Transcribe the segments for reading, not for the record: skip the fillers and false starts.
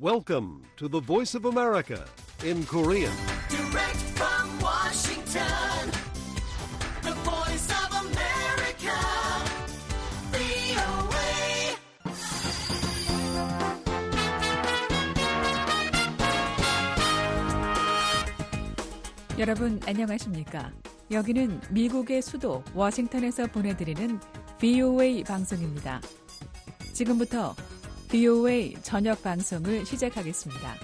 Welcome to the Voice of America in Korean. Direct from Washington, the Voice of America, VOA. 여러분 안녕하십니까? 여기는 미국의 수도 워싱턴에서 보내드리는 VOA 방송입니다. 지금부터 VOA 저녁 방송을 시작하겠습니다.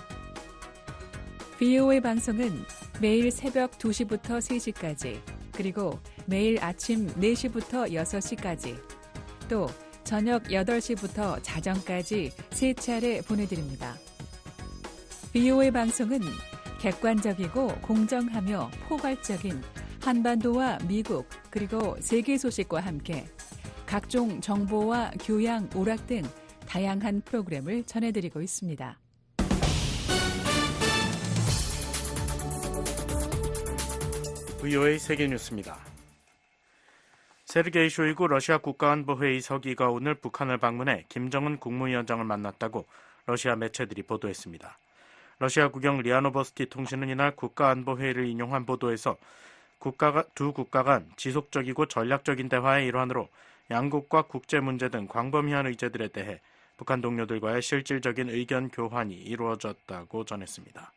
VOA 방송은 매일 새벽 2시부터 3시까지, 그리고 매일 아침 4시부터 6시까지, 또 저녁 8시부터 자정까지 3차례 보내드립니다. VOA 방송은 객관적이고 공정하며 포괄적인 한반도와 미국 그리고 세계 소식과 함께 각종 정보와 교양, 오락 등 다양한 프로그램을 전해드리고 있습니다. VOA 세계뉴스입니다. 세르게이 쇼이구 러시아 국가안보회의 서기가 오늘 북한을 방문해 김정은 국무위원장을 만났다고 러시아 매체들이 보도했습니다. 러시아 국영 리아노버스티 통신은 이날 국가안보회의를 인용한 보도에서 두 국가 간 지속적이고 전략적인 대화의 일환으로 양국과 국제 문제 등 광범위한 의제들에 대해 북한 동료들과의 실질적인 의견 교환이 이루어졌다고 전했습니다.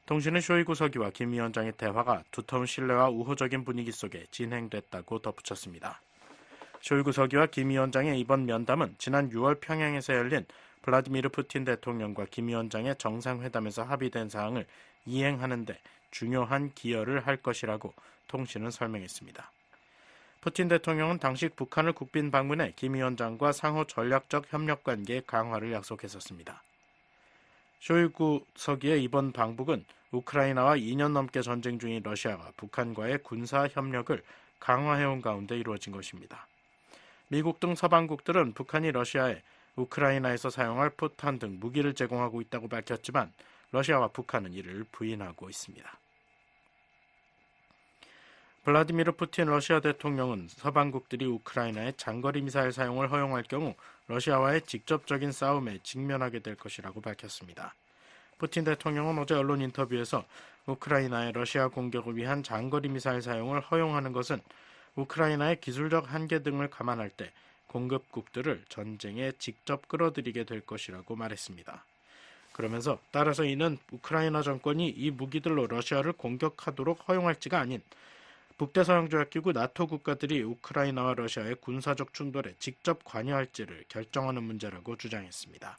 통신은 쇼이구 서기와 김 위원장의 대화가 두터운 신뢰와 우호적인 분위기 속에 진행됐다고 덧붙였습니다. 쇼이구 서기와 김 위원장의 이번 면담은 지난 6월 평양에서 열린 블라디미르 푸틴 대통령과 김 위원장의 정상회담에서 합의된 사항을 이행하는 데 중요한 기여를 할 것이라고 통신은 설명했습니다. 푸틴 대통령은 당시 북한을 국빈 방문해 김 위원장과 상호 전략적 협력관계 강화를 약속했었습니다. 쇼이구 서기의 이번 방북은 우크라이나와 2년 넘게 전쟁 중인 러시아가 북한과의 군사 협력을 강화해온 가운데 이루어진 것입니다. 미국 등 서방국들은 북한이 러시아에 우크라이나에서 사용할 포탄 등 무기를 제공하고 있다고 밝혔지만 러시아와 북한은 이를 부인하고 있습니다. 블라디미르 푸틴 러시아 대통령은 서방국들이 우크라이나의 장거리 미사일 사용을 허용할 경우 러시아와의 직접적인 싸움에 직면하게 될 것이라고 밝혔습니다. 푸틴 대통령은 어제 언론 인터뷰에서 우크라이나의 러시아 공격을 위한 장거리 미사일 사용을 허용하는 것은 우크라이나의 기술적 한계 등을 감안할 때 공급국들을 전쟁에 직접 끌어들이게 될 것이라고 말했습니다. 그러면서 따라서 이는 우크라이나 정권이 이 무기들로 러시아를 공격하도록 허용할지가 아닌 북대서양조약기구 나토 국가들이 우크라이나와 러시아의 군사적 충돌에 직접 관여할지를 결정하는 문제라고 주장했습니다.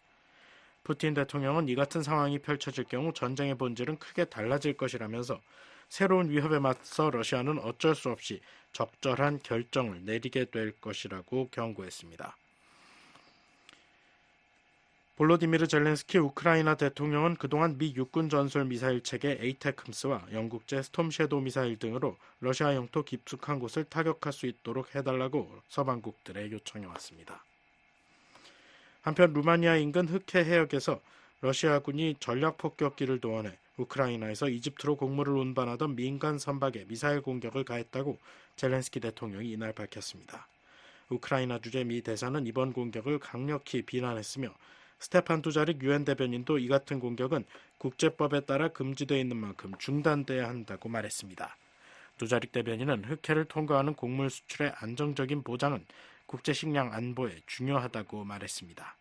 푸틴 대통령은 이 같은 상황이 펼쳐질 경우 전쟁의 본질은 크게 달라질 것이라면서 새로운 위협에 맞서 러시아는 어쩔 수 없이 적절한 결정을 내리게 될 것이라고 경고했습니다. 볼로디미르 젤렌스키 우크라이나 대통령은 그동안 미 육군 전술 미사일 체계 에이테크스와 영국제 스톰 섀도우 미사일 등으로 러시아 영토 깊숙한 곳을 타격할 수 있도록 해달라고 서방국들에 요청해왔습니다. 한편 루마니아 인근 흑해 해역에서 러시아군이 전략 폭격기를 동원해 우크라이나에서 이집트로 곡물을 운반하던 민간 선박에 미사일 공격을 가했다고 젤렌스키 대통령이 이날 밝혔습니다. 우크라이나 주재 미 대사는 이번 공격을 강력히 비난했으며 스테판 두자릭 유엔 대변인도 이 같은 공격은 국제법에 따라 금지되어 있는 만큼 중단돼야 한다고 말했습니다. 두자릭 대변인은 흑해를 통과하는 곡물 수출의 안정적인 보장은 국제 식량 안보에 중요하다고 말했습니다.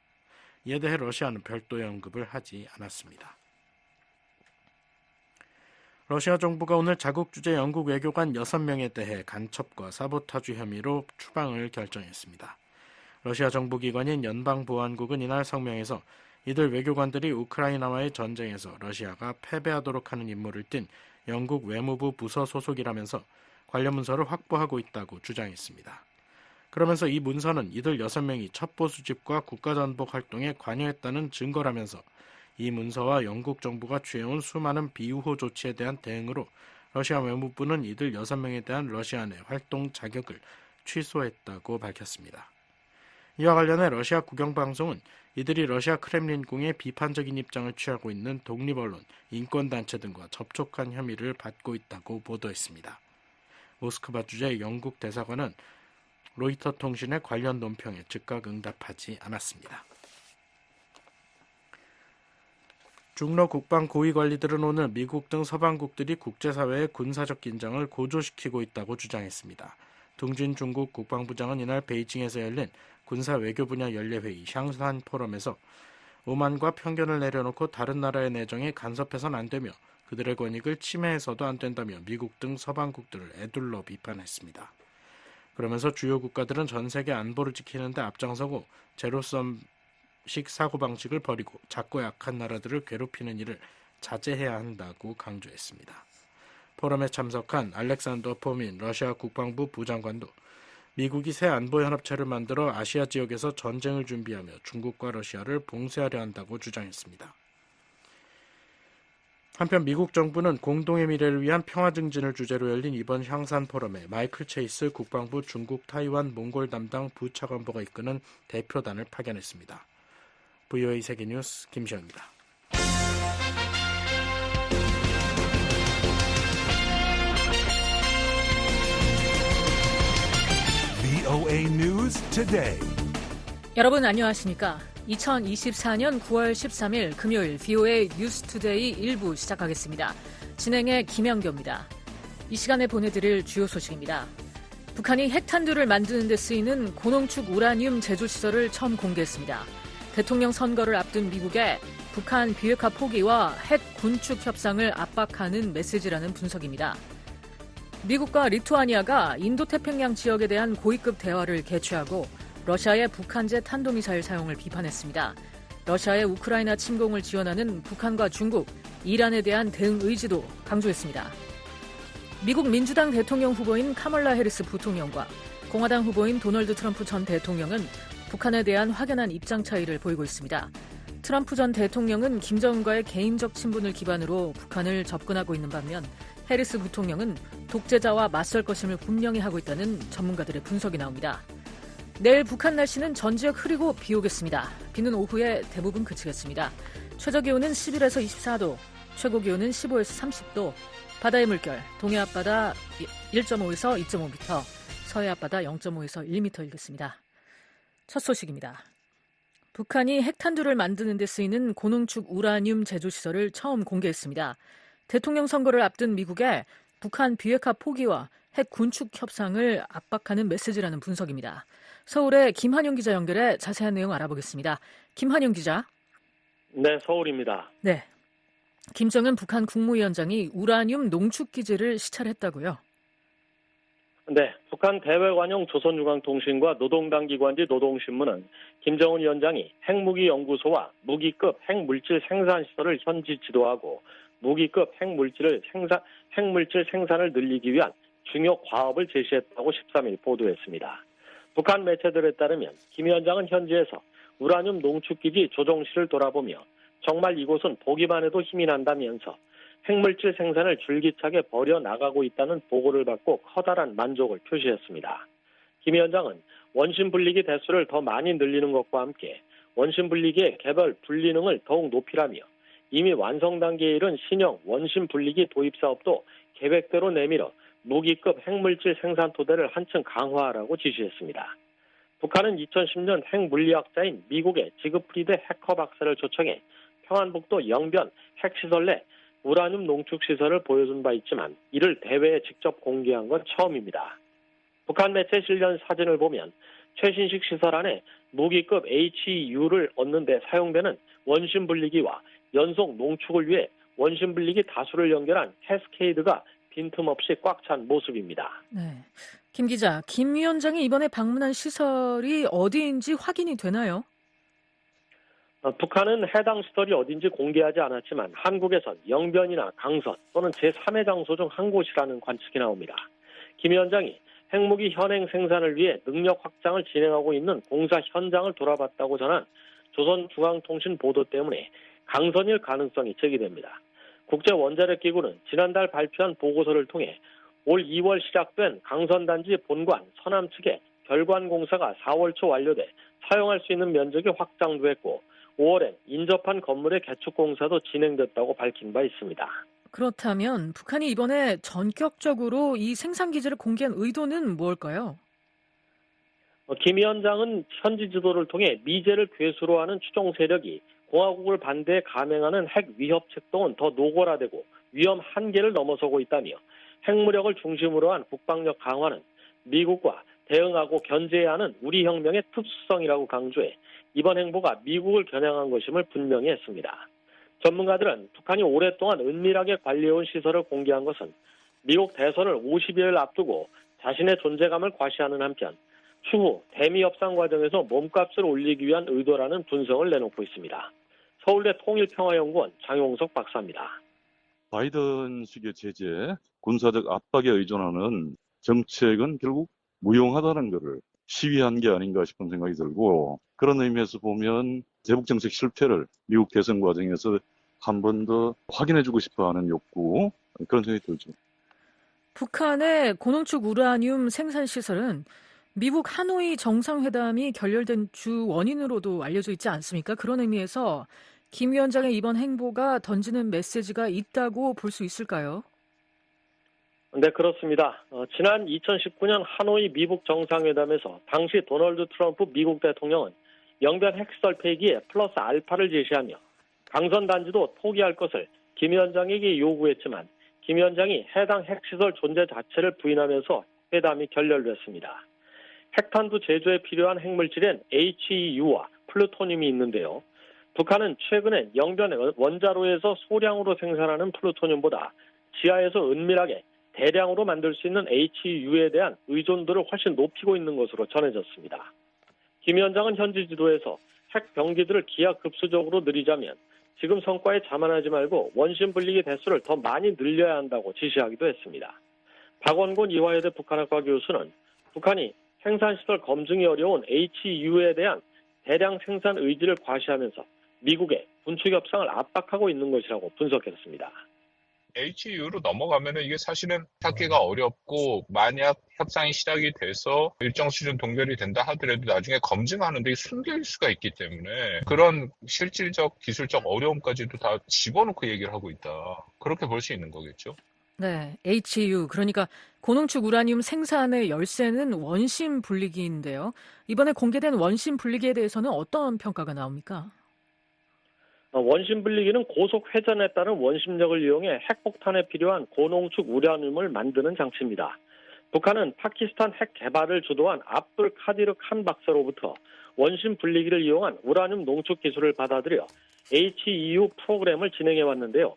이에 대해 러시아는 별도의 언급을 하지 않았습니다. 러시아 정부가 오늘 자국 주재 영국 외교관 6명에 대해 간첩과 사보타주 혐의로 추방을 결정했습니다. 러시아 정부기관인 연방보안국은 이날 성명에서 이들 외교관들이 우크라이나와의 전쟁에서 러시아가 패배하도록 하는 임무를 띈 영국 외무부 부서 소속이라면서 관련 문서를 확보하고 있다고 주장했습니다. 그러면서 이 문서는 이들 6명이 첩보 수집과 국가전복 활동에 관여했다는 증거라면서 이 문서와 영국 정부가 취해온 수많은 비우호 조치에 대한 대응으로 러시아 외무부는 이들 6명에 대한 러시아 내 활동 자격을 취소했다고 밝혔습니다. 이와 관련해 러시아 국영방송은 이들이 러시아 크렘린궁의 비판적인 입장을 취하고 있는 독립언론, 인권단체 등과 접촉한 혐의를 받고 있다고 보도했습니다. 모스크바 주재 영국 대사관은 로이터 통신의 관련 논평에 즉각 응답하지 않았습니다. 중러 국방 고위 관리들은 오늘 미국 등 서방국들이 국제사회의 군사적 긴장을 고조시키고 있다고 주장했습니다. 둥진 중국 국방부장은 이날 베이징에서 열린 군사 외교 분야 연례회의 향산 포럼에서 오만과 편견을 내려놓고 다른 나라의 내정에 간섭해서는 안 되며 그들의 권익을 침해해서도 안 된다며 미국 등 서방국들을 에둘러 비판했습니다. 그러면서 주요 국가들은 전 세계 안보를 지키는 데 앞장서고 제로섬식 사고방식을 버리고 작고 약한 나라들을 괴롭히는 일을 자제해야 한다고 강조했습니다. 포럼에 참석한 알렉산더 포민 러시아 국방부 부장관도 미국이 새 안보연합체를 만들어 아시아 지역에서 전쟁을 준비하며 중국과 러시아를 봉쇄하려 한다고 주장했습니다. 한편 미국 정부는 공동의 미래를 위한 평화 증진을 주제로 열린 이번 향산 포럼에 마이클 체이스 국방부 중국 타이완 몽골 담당 부차관보가 이끄는 대표단을 파견했습니다. VOA 세계뉴스 김시현입니다. VOA News Today. 여러분 안녕하십니까? 2024년 9월 13일 금요일 VOA 뉴스투데이 1부 시작하겠습니다. 진행의 김영교입니다. 이 시간에 보내드릴 주요 소식입니다. 북한이 핵탄두를 만드는 데 쓰이는 고농축 우라늄 제조시설을 처음 공개했습니다. 대통령 선거를 앞둔 미국의 북한 비핵화 포기와 핵 군축 협상을 압박하는 메시지라는 분석입니다. 미국과 리투아니아가 인도태평양 지역에 대한 고위급 대화를 개최하고 러시아의 북한제 탄도미사일 사용을 비판했습니다. 러시아의 우크라이나 침공을 지원하는 북한과 중국, 이란에 대한 대응 의지도 강조했습니다. 미국 민주당 대통령 후보인 카멀라 해리스 부통령과 공화당 후보인 도널드 트럼프 전 대통령은 북한에 대한 확연한 입장 차이를 보이고 있습니다. 트럼프 전 대통령은 김정은과의 개인적 친분을 기반으로 북한을 접근하고 있는 반면 해리스 부통령은 독재자와 맞설 것임을 분명히 하고 있다는 전문가들의 분석이 나옵니다. 내일 북한 날씨는 전 지역 흐리고 비 오겠습니다. 비는 오후에 대부분 그치겠습니다. 최저기온은 11에서 24도, 최고기온은 15에서 30도, 바다의 물결, 동해 앞바다 1.5에서 2.5m, 서해 앞바다 0.5에서 1m 일겠습니다. 첫 소식입니다. 북한이 핵탄두를 만드는 데 쓰이는 고농축 우라늄 제조시설을 처음 공개했습니다. 대통령 선거를 앞둔 미국의 북한 비핵화 포기와 핵 군축 협상을 압박하는 메시지라는 분석입니다. 서울의 김한용 기자 연결해 자세한 내용 알아보겠습니다. 김한용 기자. 네, 서울입니다. 네. 김정은 북한 국무위원장이 우라늄 농축 기지를 시찰했다고요? 네, 북한 대외관용 조선중앙통신과 노동당 기관지 노동신문은 김정은 위원장이 핵무기 연구소와 무기급 핵물질 생산시설을 현지 지도하고 무기급 핵물질 생산을 늘리기 위한 중요 과업을 제시했다고 13일 보도했습니다. 북한 매체들에 따르면 김 위원장은 현지에서 우라늄 농축기지 조종실을 돌아보며 정말 이곳은 보기만 해도 힘이 난다면서 핵물질 생산을 줄기차게 벌여나가고 있다는 보고를 받고 커다란 만족을 표시했습니다. 김 위원장은 원심 분리기 대수를 더 많이 늘리는 것과 함께 원심 분리기의 개별 분리능을 더욱 높이라며 이미 완성 단계에 이른 신형 원심 분리기 도입 사업도 계획대로 내밀어 무기급 핵물질 생산 토대를 한층 강화하라고 지시했습니다. 북한은 2010년 핵물리학자인 미국의 지그프리드 해커 박사를 초청해 평안북도 영변 핵시설 내 우라늄 농축시설을 보여준 바 있지만 이를 대회에 직접 공개한 건 처음입니다. 북한 매체 실련 사진을 보면 최신식 시설 안에 무기급 HEU를 얻는 데 사용되는 원심 분리기와 연속 농축을 위해 원심 분리기 다수를 연결한 캐스케이드가 빈틈없이 꽉 찬 모습입니다. 네. 김 기자, 김 위원장이 이번에 방문한 시설이 어디인지 확인이 되나요? 북한은 해당 시설이 어딘지 공개하지 않았지만 한국에선 영변이나 강선 또는 제3의 장소 중 한 곳이라는 관측이 나옵니다. 김 위원장이 핵무기 현행 생산을 위해 능력 확장을 진행하고 있는 공사 현장을 돌아봤다고 전한 조선중앙통신 보도 때문에 강선일 가능성이 제기됩니다. 국제원자력기구는 지난달 발표한 보고서를 통해 올 2월 시작된 강선단지 본관 서남 측의 결관 공사가 4월 초 완료돼 사용할 수 있는 면적이 확장도 했고 5월엔 인접한 건물의 개축 공사도 진행됐다고 밝힌 바 있습니다. 그렇다면 북한이 이번에 전격적으로 이 생산기지를 공개한 의도는 뭘까요? 김 위원장은 현지 지도를 통해 미제를 괴수로 하는 추종 세력이 공화국을 반대해 감행하는 핵 위협 책동은 더 노골화되고 위험 한계를 넘어서고 있다며 핵무력을 중심으로 한 국방력 강화는 미국과 대응하고 견제해야 하는 우리 혁명의 특수성이라고 강조해 이번 행보가 미국을 겨냥한 것임을 분명히 했습니다. 전문가들은 북한이 오랫동안 은밀하게 관리해온 시설을 공개한 것은 미국 대선을 50여일 앞두고 자신의 존재감을 과시하는 한편 추후 대미 협상 과정에서 몸값을 올리기 위한 의도라는 분석을 내놓고 있습니다. 서울대 통일평화연구원 장용석 박사입니다. 바이든식의 제재, 군사적 압박에 의존하는 정책은 결국 무용하다는 것을 시위한 게 아닌가 싶은 생각이 들고, 그런 의미에서 보면 대북 정책 실패를 미국 대선 과정에서 한 번 더 확인해주고 싶어하는 욕구, 그런 생각이 들죠. 북한의 고농축 우라늄 생산 시설은 미국 하노이 정상회담이 결렬된 주 원인으로도 알려져 있지 않습니까? 그런 의미에서 김 위원장의 이번 행보가 던지는 메시지가 있다고 볼 수 있을까요? 네, 그렇습니다. 지난 2019년 하노이 미국 정상회담에서 당시 도널드 트럼프 미국 대통령은 영변 핵시설 폐기에 플러스 알파를 제시하며 강선 단지도 포기할 것을 김 위원장에게 요구했지만 김 위원장이 해당 핵시설 존재 자체를 부인하면서 회담이 결렬됐습니다. 핵탄두 제조에 필요한 핵물질엔 HEU와 플루토늄이 있는데요. 북한은 최근에 영변 원자로에서 소량으로 생산하는 플루토늄보다 지하에서 은밀하게 대량으로 만들 수 있는 HEU에 대한 의존도를 훨씬 높이고 있는 것으로 전해졌습니다. 김 위원장은 현지 지도에서 핵 병기들을 기하급수적으로 늘리자면 지금 성과에 자만하지 말고 원심 분리기 대수를 더 많이 늘려야 한다고 지시하기도 했습니다. 박원곤 이화여대 북한학과 교수는 북한이 생산시설 검증이 어려운 HEU에 대한 대량 생산 의지를 과시하면서 미국의 군축 협상을 압박하고 있는 것이라고 분석했습니다. HU로 넘어가면은 이게 사실은 찾기가 어렵고, 만약 협상이 시작이 돼서 일정 수준 동결이 된다 하더라도 나중에 검증하는 데 숨길 수가 있기 때문에 그런 실질적 기술적 어려움까지도 다 집어넣고 얘기를 하고 있다. 그렇게 볼 수 있는 거겠죠. 네, HEU, 그러니까 고농축 우라늄 생산의 열쇠는 원심 분리기인데요. 이번에 공개된 원심 분리기에 대해서는 어떤 평가가 나옵니까? 원심 분리기는 고속 회전에 따른 원심력을 이용해 핵폭탄에 필요한 고농축 우라늄을 만드는 장치입니다. 북한은 파키스탄 핵 개발을 주도한 압둘 카디르 칸 박사로부터 원심 분리기를 이용한 우라늄 농축 기술을 받아들여 HEU 프로그램을 진행해 왔는데요.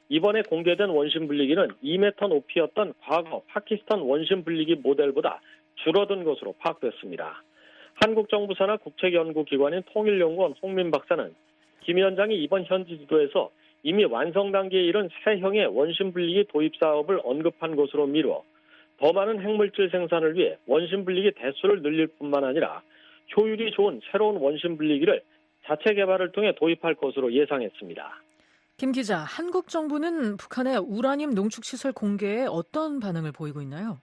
이번에 공개된 원심 분리기는 2m 높이였던 과거 파키스탄 원심 분리기 모델보다 줄어든 것으로 파악됐습니다. 한국 정부 산하 국책연구기관인 통일연구원 홍민 박사는 김 위원장이 이번 현지 지도에서 이미 완성 단계에 이른 새형의 원심 분리기 도입 사업을 언급한 것으로 미루어 더 많은 핵물질 생산을 위해 원심 분리기 대수를 늘릴 뿐만 아니라 효율이 좋은 새로운 원심 분리기를 자체 개발을 통해 도입할 것으로 예상했습니다. 김 기자, 한국 정부는 북한의 우라늄 농축 시설 공개에 어떤 반응을 보이고 있나요?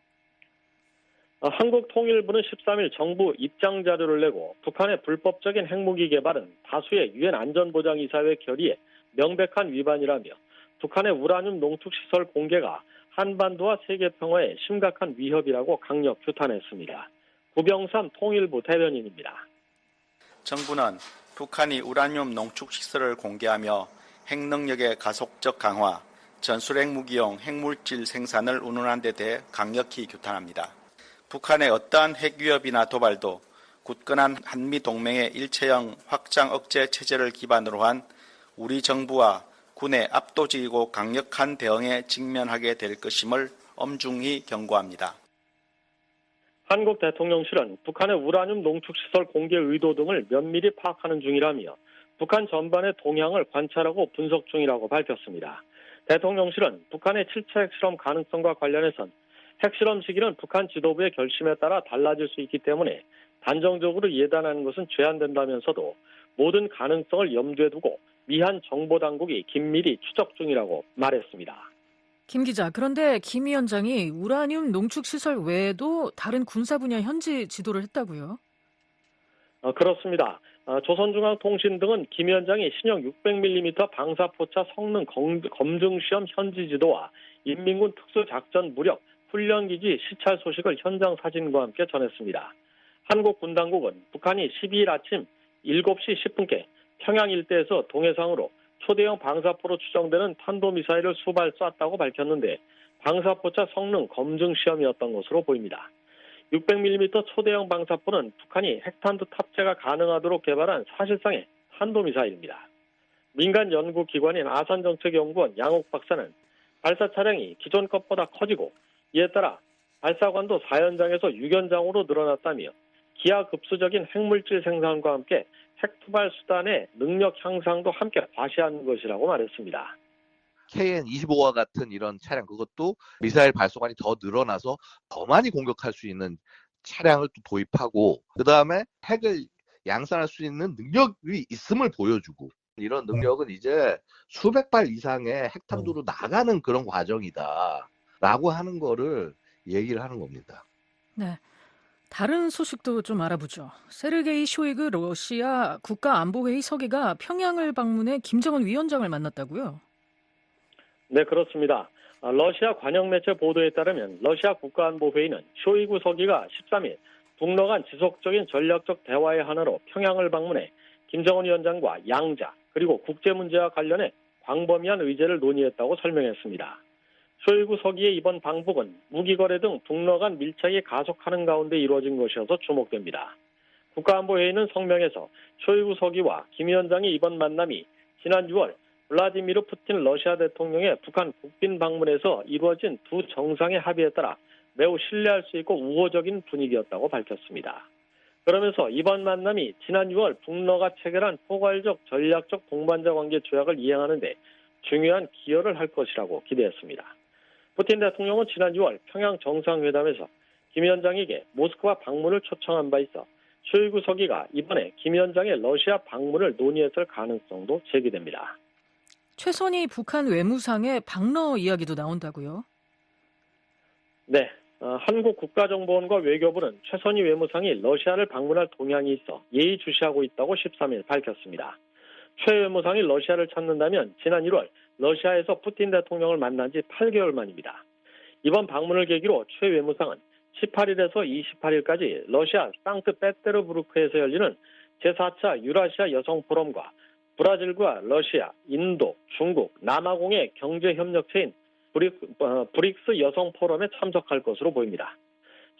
한국통일부는 13일 정부 입장 자료를 내고 북한의 불법적인 핵무기 개발은 다수의 유엔 안전보장이사회 결의에 명백한 위반이라며 북한의 우라늄 농축시설 공개가 한반도와 세계 평화에 심각한 위협이라고 강력 규탄했습니다. 구병삼 통일부 대변인입니다. 정부는 북한이 우라늄 농축시설을 공개하며 핵능력의 가속적 강화, 전술핵무기용 핵물질 생산을 운운한 데 대해 강력히 규탄합니다. 북한의 어떠한 핵위협이나 도발도 굳건한 한미동맹의 일체형 확장 억제 체제를 기반으로 한 우리 정부와 군의 압도적이고 강력한 대응에 직면하게 될 것임을 엄중히 경고합니다. 한국 대통령실은 북한의 우라늄 농축시설 공개 의도 등을 면밀히 파악하는 중이라며 북한 전반의 동향을 관찰하고 분석 중이라고 밝혔습니다. 대통령실은 북한의 7차 핵실험 가능성과 관련해선 핵실험 시기는 북한 지도부의 결심에 따라 달라질 수 있기 때문에 단정적으로 예단하는 것은 제한된다면서도 모든 가능성을 염두에 두고 미한 정보당국이 긴밀히 추적 중이라고 말했습니다. 김 기자, 그런데 김 위원장이 우라늄 농축 시설 외에도 다른 군사 분야 현지 지도를 했다고요? 그렇습니다. 조선중앙통신 등은 김 위원장이 신형 600mm 방사포차 성능 검증시험 현지 지도와 인민군 특수작전 무력 훈련기지 시찰 소식을 현장 사진과 함께 전했습니다. 한국 군 당국은 북한이 12일 아침 7시 10분께 평양 일대에서 동해상으로 초대형 방사포로 추정되는 탄도미사일을 수발 쐈다고 밝혔는데 방사포차 성능 검증 시험이었던 것으로 보입니다. 600mm 초대형 방사포는 북한이 핵탄두 탑재가 가능하도록 개발한 사실상의 탄도미사일입니다. 민간 연구기관인 아산정책연구원 양옥 박사는 발사 차량이 기존 것보다 커지고 이에 따라 발사관도 4연장에서 6연장으로 늘어났다며 기하급수적인 핵물질 생산과 함께 핵투발 수단의 능력 향상도 함께 과시하는 것이라고 말했습니다. KN-25와 같은 이런 차량, 그것도 미사일 발사관이 더 늘어나서 더 많이 공격할 수 있는 차량을 또 도입하고, 그 다음에 핵을 양산할 수 있는 능력이 있음을 보여주고, 이런 능력은 이제 수백 발 이상의 핵탄두로 나가는 그런 과정이다라고 하는 거를 얘기를 하는 겁니다. 네. 다른 소식도 좀 알아보죠. 세르게이 쇼이그 러시아 국가안보회의 서기가 평양을 방문해 김정은 위원장을 만났다고요? 네, 그렇습니다. 러시아 관영 매체 보도에 따르면 러시아 국가안보회의는 쇼이구 서기가 13일 북러 간 지속적인 전략적 대화의 하나로 평양을 방문해 김정은 위원장과 양자 그리고 국제 문제와 관련해 광범위한 의제를 논의했다고 설명했습니다. 쇼이구 서기의 이번 방북은 무기거래 등 북러 간 밀착이 가속하는 가운데 이루어진 것이어서 주목됩니다. 국가안보회의는 성명에서 쇼이구 서기와 김 위원장의 이번 만남이 지난 6월 블라디미르 푸틴 러시아 대통령의 북한 국빈 방문에서 이루어진 두 정상의 합의에 따라 매우 신뢰할 수 있고 우호적인 분위기였다고 밝혔습니다. 그러면서 이번 만남이 지난 6월 북러가 체결한 포괄적 전략적 동반자 관계 조약을 이행하는 데 중요한 기여를 할 것이라고 기대했습니다. 푸틴 대통령은 지난 6월 평양 정상회담에서 김 위원장에게 모스크바 방문을 초청한 바 있어 쇼이구 서기가 이번에 김 위원장의 러시아 방문을 논의했을 가능성도 제기됩니다. 최선희 북한 외무상의 방러 이야기도 나온다고요? 네. 한국 국가정보원과 외교부는 최선희 외무상이 러시아를 방문할 동향이 있어 예의주시하고 있다고 13일 밝혔습니다. 최 외무상이 러시아를 찾는다면 지난 1월 러시아에서 푸틴 대통령을 만난 지 8개월 만입니다. 이번 방문을 계기로 최 외무상은 18일에서 28일까지 러시아 상트페테르부르크에서 열리는 제4차 유라시아 여성 포럼과 브라질과 러시아, 인도, 중국, 남아공의 경제협력체인 브릭스 여성 포럼에 참석할 것으로 보입니다.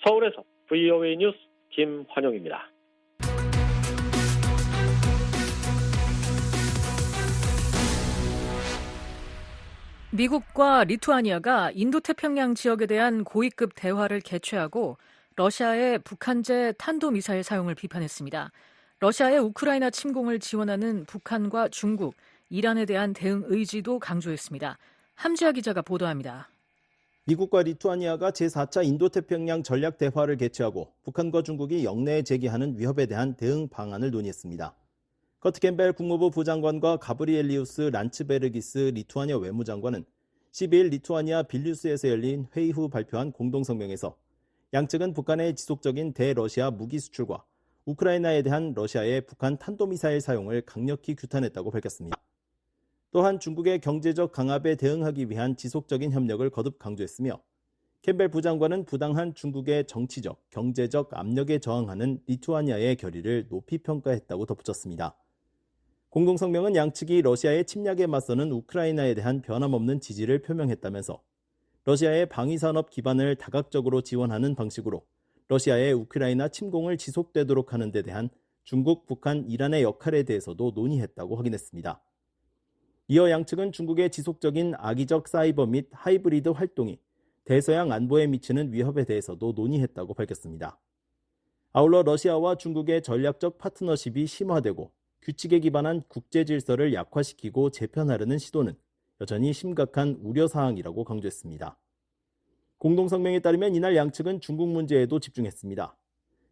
서울에서 VOA 뉴스 김환용입니다. 미국과 리투아니아가 인도태평양 지역에 대한 고위급 대화를 개최하고 러시아의 북한제 탄도미사일 사용을 비판했습니다. 러시아의 우크라이나 침공을 지원하는 북한과 중국, 이란에 대한 대응 의지도 강조했습니다. 함지아 기자가 보도합니다. 미국과 리투아니아가 제4차 인도태평양 전략 대화를 개최하고 북한과 중국이 영내에 제기하는 위협에 대한 대응 방안을 논의했습니다. 커트 캠벨 국무부 부장관과 가브리엘리우스 란츠베르기스 리투아니아 외무장관은 12일 리투아니아 빌뉴스에서 열린 회의 후 발표한 공동성명에서 양측은 북한의 지속적인 대러시아 무기 수출과 우크라이나에 대한 러시아의 북한 탄도미사일 사용을 강력히 규탄했다고 밝혔습니다. 또한 중국의 경제적 강압에 대응하기 위한 지속적인 협력을 거듭 강조했으며 캠벨 부장관은 부당한 중국의 정치적, 경제적 압력에 저항하는 리투아니아의 결의를 높이 평가했다고 덧붙였습니다. 공동성명은 양측이 러시아의 침략에 맞서는 우크라이나에 대한 변함없는 지지를 표명했다면서 러시아의 방위산업 기반을 다각적으로 지원하는 방식으로 러시아의 우크라이나 침공을 지속되도록 하는 데 대한 중국, 북한, 이란의 역할에 대해서도 논의했다고 확인했습니다. 이어 양측은 중국의 지속적인 악의적 사이버 및 하이브리드 활동이 대서양 안보에 미치는 위협에 대해서도 논의했다고 밝혔습니다. 아울러 러시아와 중국의 전략적 파트너십이 심화되고 규칙에 기반한 국제 질서를 약화시키고 재편하려는 시도는 여전히 심각한 우려사항이라고 강조했습니다. 공동성명에 따르면 이날 양측은 중국 문제에도 집중했습니다.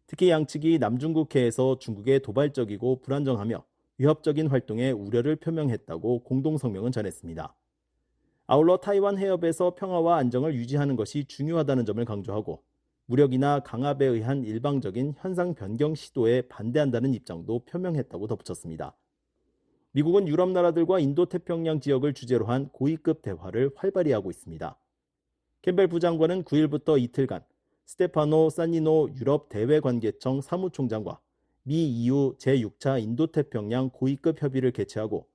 특히 양측이 남중국해에서 중국의 도발적이고 불안정하며 위협적인 활동에 우려를 표명했다고 공동성명은 전했습니다. 아울러 타이완 해협에서 평화와 안정을 유지하는 것이 중요하다는 점을 강조하고 무력이나 강압에 의한 일방적인 현상 변경 시도에 반대한다는 입장도 표명했다고 덧붙였습니다. 미국은 유럽 나라들과 인도태평양 지역을 주제로 한 고위급 대화를 활발히 하고 있습니다. 캠벨 부장관은 9일부터 이틀간 스테파노 사니노 유럽 대외관계청 사무총장과 미 EU 제6차 인도태평양 고위급 협의를 개최하고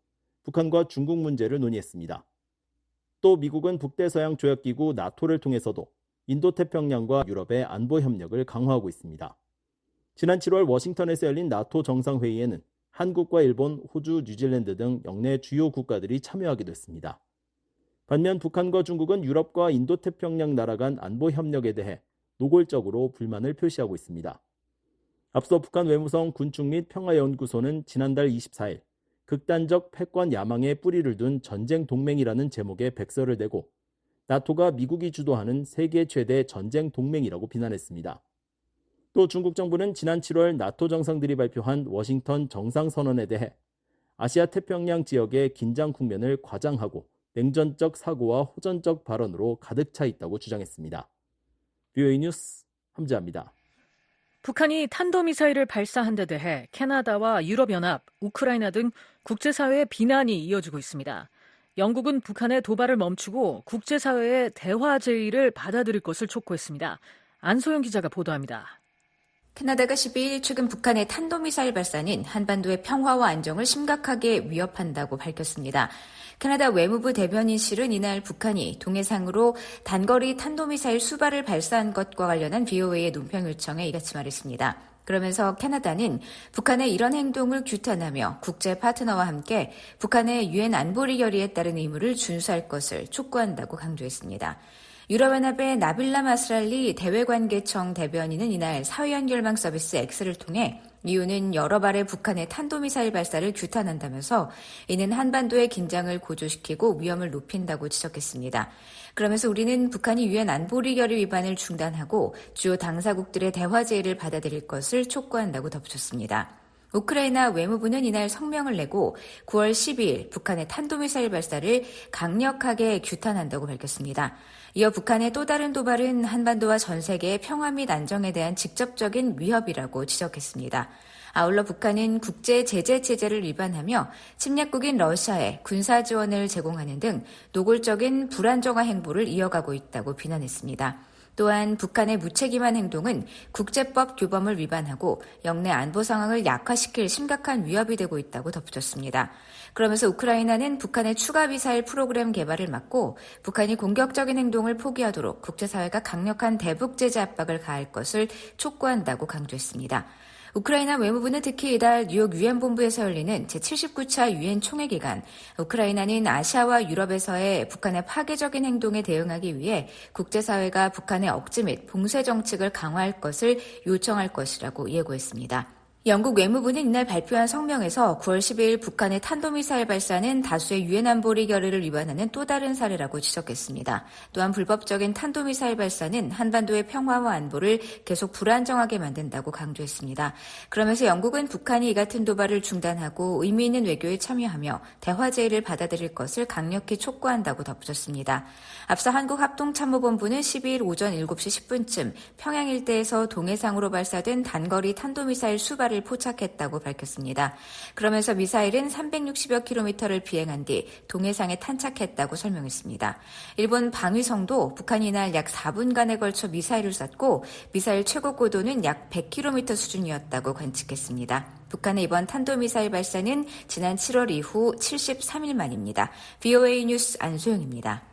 북한과 중국 문제를 논의했습니다. 또 미국은 북대서양 조약기구 나토를 통해서도 인도태평양과 유럽의 안보 협력을 강화하고 있습니다. 지난 7월 워싱턴에서 열린 나토 정상회의에는 한국과 일본, 호주, 뉴질랜드 등 영내 주요 국가들이 참여하기도 했습니다. 반면 북한과 중국은 유럽과 인도태평양 나라 간 안보 협력에 대해 노골적으로 불만을 표시하고 있습니다. 앞서 북한 외무성 군축 및 평화연구소는 지난달 24일 극단적 패권 야망에 뿌리를 둔 전쟁 동맹이라는 제목의 백서를 내고 나토가 미국이 주도하는 세계 최대 전쟁 동맹이라고 비난했습니다. 또 중국 정부는 지난 7월 나토 정상들이 발표한 워싱턴 정상선언에 대해 아시아 태평양 지역의 긴장 국면을 과장하고 냉전적 사고와 호전적 발언으로 가득 차 있다고 주장했습니다. VOA 뉴스 함지아입니다. 북한이 탄도미사일을 발사한 데 대해 캐나다와 유럽연합, 우크라이나 등 국제사회의 비난이 이어지고 있습니다. 영국은 북한의 도발을 멈추고 국제사회의 대화 제의를 받아들일 것을 촉구했습니다. 안소영 기자가 보도합니다. 캐나다가 12일 최근 북한의 탄도미사일 발사는 한반도의 평화와 안정을 심각하게 위협한다고 밝혔습니다. 캐나다 외무부 대변인실은 이날 북한이 동해상으로 단거리 탄도미사일 수발을 발사한 것과 관련한 VOA의 논평 요청에 이같이 말했습니다. 그러면서 캐나다는 북한의 이런 행동을 규탄하며 국제 파트너와 함께 북한의 유엔 안보리 결의에 따른 의무를 준수할 것을 촉구한다고 강조했습니다. 유럽연합의 나빌라 마스랄리 대외관계청 대변인은 이날 사회연결망 서비스 X를 통해 이유는 여러 발의 북한의 탄도미사일 발사를 규탄한다면서 이는 한반도의 긴장을 고조시키고 위험을 높인다고 지적했습니다. 그러면서 우리는 북한이 유엔 안보리 결의 위반을 중단하고 주요 당사국들의 대화 제의를 받아들일 것을 촉구한다고 덧붙였습니다. 우크라이나 외무부는 이날 성명을 내고 9월 12일 북한의 탄도미사일 발사를 강력하게 규탄한다고 밝혔습니다. 이어 북한의 또 다른 도발은 한반도와 전 세계의 평화 및 안정에 대한 직접적인 위협이라고 지적했습니다. 아울러 북한은 국제 제재 체제를 위반하며 침략국인 러시아에 군사 지원을 제공하는 등 노골적인 불안정화 행보를 이어가고 있다고 비난했습니다. 또한 북한의 무책임한 행동은 국제법 규범을 위반하고 영내 안보 상황을 약화시킬 심각한 위협이 되고 있다고 덧붙였습니다. 그러면서 우크라이나는 북한의 추가 미사일 프로그램 개발을 막고 북한이 공격적인 행동을 포기하도록 국제사회가 강력한 대북 제재 압박을 가할 것을 촉구한다고 강조했습니다. 우크라이나 외무부는 특히 이달 뉴욕 유엔 본부에서 열리는 제79차 유엔 총회 기간 우크라이나는 아시아와 유럽에서의 북한의 파괴적인 행동에 대응하기 위해 국제사회가 북한의 억지 및 봉쇄 정책을 강화할 것을 요청할 것이라고 예고했습니다. 영국 외무부는 이날 발표한 성명에서 9월 12일 북한의 탄도미사일 발사는 다수의 유엔 안보리 결의를 위반하는 또 다른 사례라고 지적했습니다. 또한 불법적인 탄도미사일 발사는 한반도의 평화와 안보를 계속 불안정하게 만든다고 강조했습니다. 그러면서 영국은 북한이 이 같은 도발을 중단하고 의미 있는 외교에 참여하며 대화 제의를 받아들일 것을 강력히 촉구한다고 덧붙였습니다. 앞서 한국합동참모본부는 12일 오전 7시 10분쯤 평양 일대에서 동해상으로 발사된 단거리 탄도미사일 수발을 포착했다고 밝혔습니다. 그러면서 미사일은 360여 킬로미터를 비행한 뒤 동해상에 탄착했다고 설명했습니다. 일본 방위성도 북한이 이날 약 4분간에 걸쳐 미사일을 쐈고 미사일 최고 고도는 약 100km 수준이었다고 관측했습니다. 북한의 이번 탄도미사일 발사는 지난 7월 이후 73일 만입니다. VOA 뉴스 안소영입니다.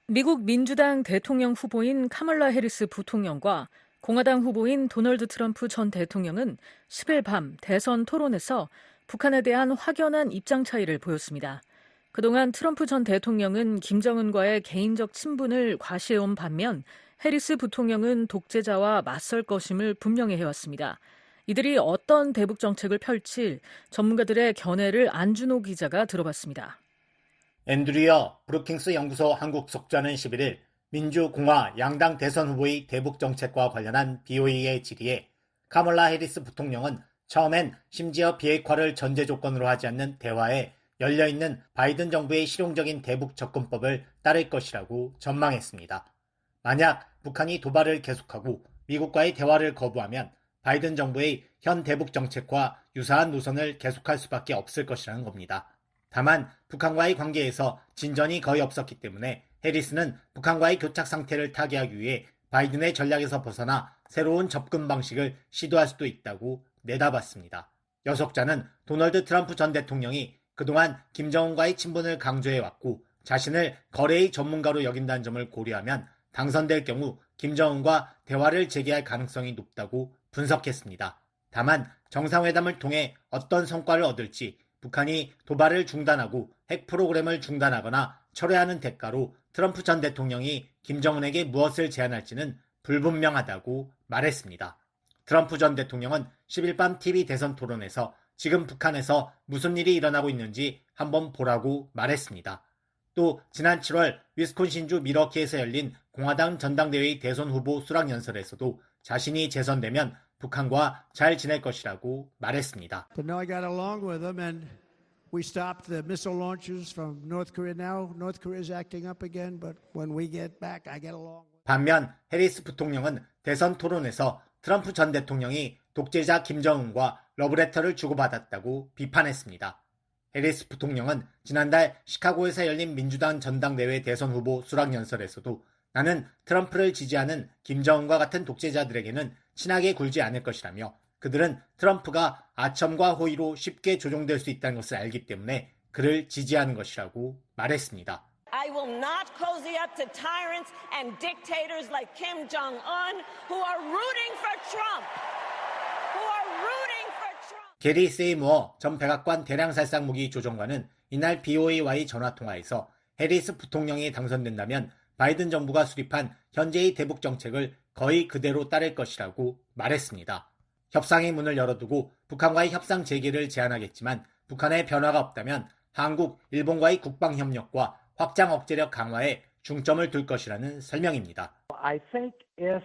미국 민주당 대통령 후보인 카멀라 해리스 부통령과 공화당 후보인 도널드 트럼프 전 대통령은 10일 밤 대선 토론에서 북한에 대한 확연한 입장 차이를 보였습니다. 그동안 트럼프 전 대통령은 김정은과의 개인적 친분을 과시해온 반면 해리스 부통령은 독재자와 맞설 것임을 분명히 해왔습니다. 이들이 어떤 대북 정책을 펼칠 전문가들의 견해를 안준호 기자가 들어봤습니다. 앤드류어 브루킹스 연구소 한국 속자는 11일 민주공화 양당 대선 후보의 대북 정책과 관련한 BOA의 질의에 카멀라 해리스 부통령은 처음엔 심지어 비핵화를 전제 조건으로 하지 않는 대화에 열려있는 바이든 정부의 실용적인 대북 접근법을 따를 것이라고 전망했습니다. 만약 북한이 도발을 계속하고 미국과의 대화를 거부하면 바이든 정부의 현 대북 정책과 유사한 노선을 계속할 수밖에 없을 것이라는 겁니다. 다만 북한과의 관계에서 진전이 거의 없었기 때문에 해리스는 북한과의 교착 상태를 타개하기 위해 바이든의 전략에서 벗어나 새로운 접근 방식을 시도할 수도 있다고 내다봤습니다. 여속자는 도널드 트럼프 전 대통령이 그동안 김정은과의 친분을 강조해왔고 자신을 거래의 전문가로 여긴다는 점을 고려하면 당선될 경우 김정은과 대화를 재개할 가능성이 높다고 분석했습니다. 다만 정상회담을 통해 어떤 성과를 얻을지 북한이 도발을 중단하고 핵 프로그램을 중단하거나 철회하는 대가로 트럼프 전 대통령이 김정은에게 무엇을 제안할지는 불분명하다고 말했습니다. 트럼프 전 대통령은 10일 밤 TV 대선 토론에서 지금 북한에서 무슨 일이 일어나고 있는지 한번 보라고 말했습니다. 또 지난 7월 위스콘신주 밀워키에서 열린 공화당 전당대회의 대선 후보 수락연설에서도 자신이 재선되면 북한과 잘 지낼 것이라고 말했습니다. But no, I got along with them and we stopped the missile launches from North Korea. Now North Korea is acting up again, but when we get back, I get along. 반면 해리스 부통령은 대선 토론에서 트럼프 전 대통령이 독재자 김정은과 러브레터를 주고받았다고 비판했습니다. 해리스 부통령은 지난달 시카고에서 열린 민주당 전당대회 대선 후보 수락연설에서도 나는 트럼프를 지지하는 김정은과 같은 독재자들에게는 친하게 굴지 않을 것이라며 그들은 트럼프가 아첨과 호의로 쉽게 조종될 수 있다는 것을 알기 때문에 그를 지지하는 것이라고 말했습니다. I will not cozy up to tyrants and dictators like Kim Jong-un who are rooting for Trump. 게리 세이무어 전 백악관 대량살상 무기 조정관은 이날 BOA와의 전화통화에서 해리스 부통령이 당선된다면 바이든 정부가 수립한 현재의 대북 정책을 거의 그대로 따를 것이라고 말했습니다. 협상의 문을 열어두고 북한과의 협상 재개를 제안하겠지만 북한의 변화가 없다면 한국, 일본과의 국방협력과 확장 억제력 강화에 중점을 둘 것이라는 설명입니다. I think if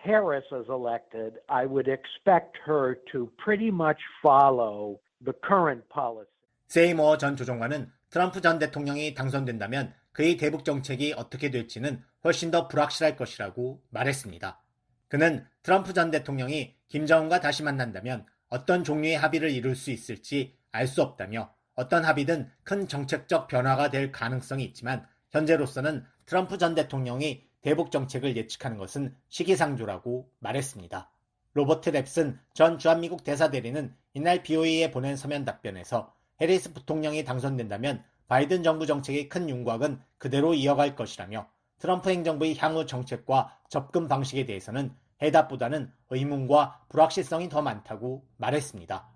Harris is elected, I would expect her to pretty much follow the current policy. 세이모어 전 조정관은 트럼프 전 대통령이 당선된다면 그의 대북 정책이 어떻게 될지는 훨씬 더 불확실할 것이라고 말했습니다. 그는 트럼프 전 대통령이 김정은과 다시 만난다면 어떤 종류의 합의를 이룰 수 있을지 알 수 없다며 어떤 합의든 큰 정책적 변화가 될 가능성이 있지만 현재로서는 트럼프 전 대통령이 대북 정책을 예측하는 것은 시기상조라고 말했습니다. 로버트 랩슨 전 주한미국 대사대리는 이날 BOA에 보낸 서면 답변에서 해리스 부통령이 당선된다면 바이든 정부 정책의 큰 윤곽은 그대로 이어갈 것이라며 트럼프 행정부의 향후 정책과 접근 방식에 대해서는 해답보다는 의문과 불확실성이 더 많다고 말했습니다.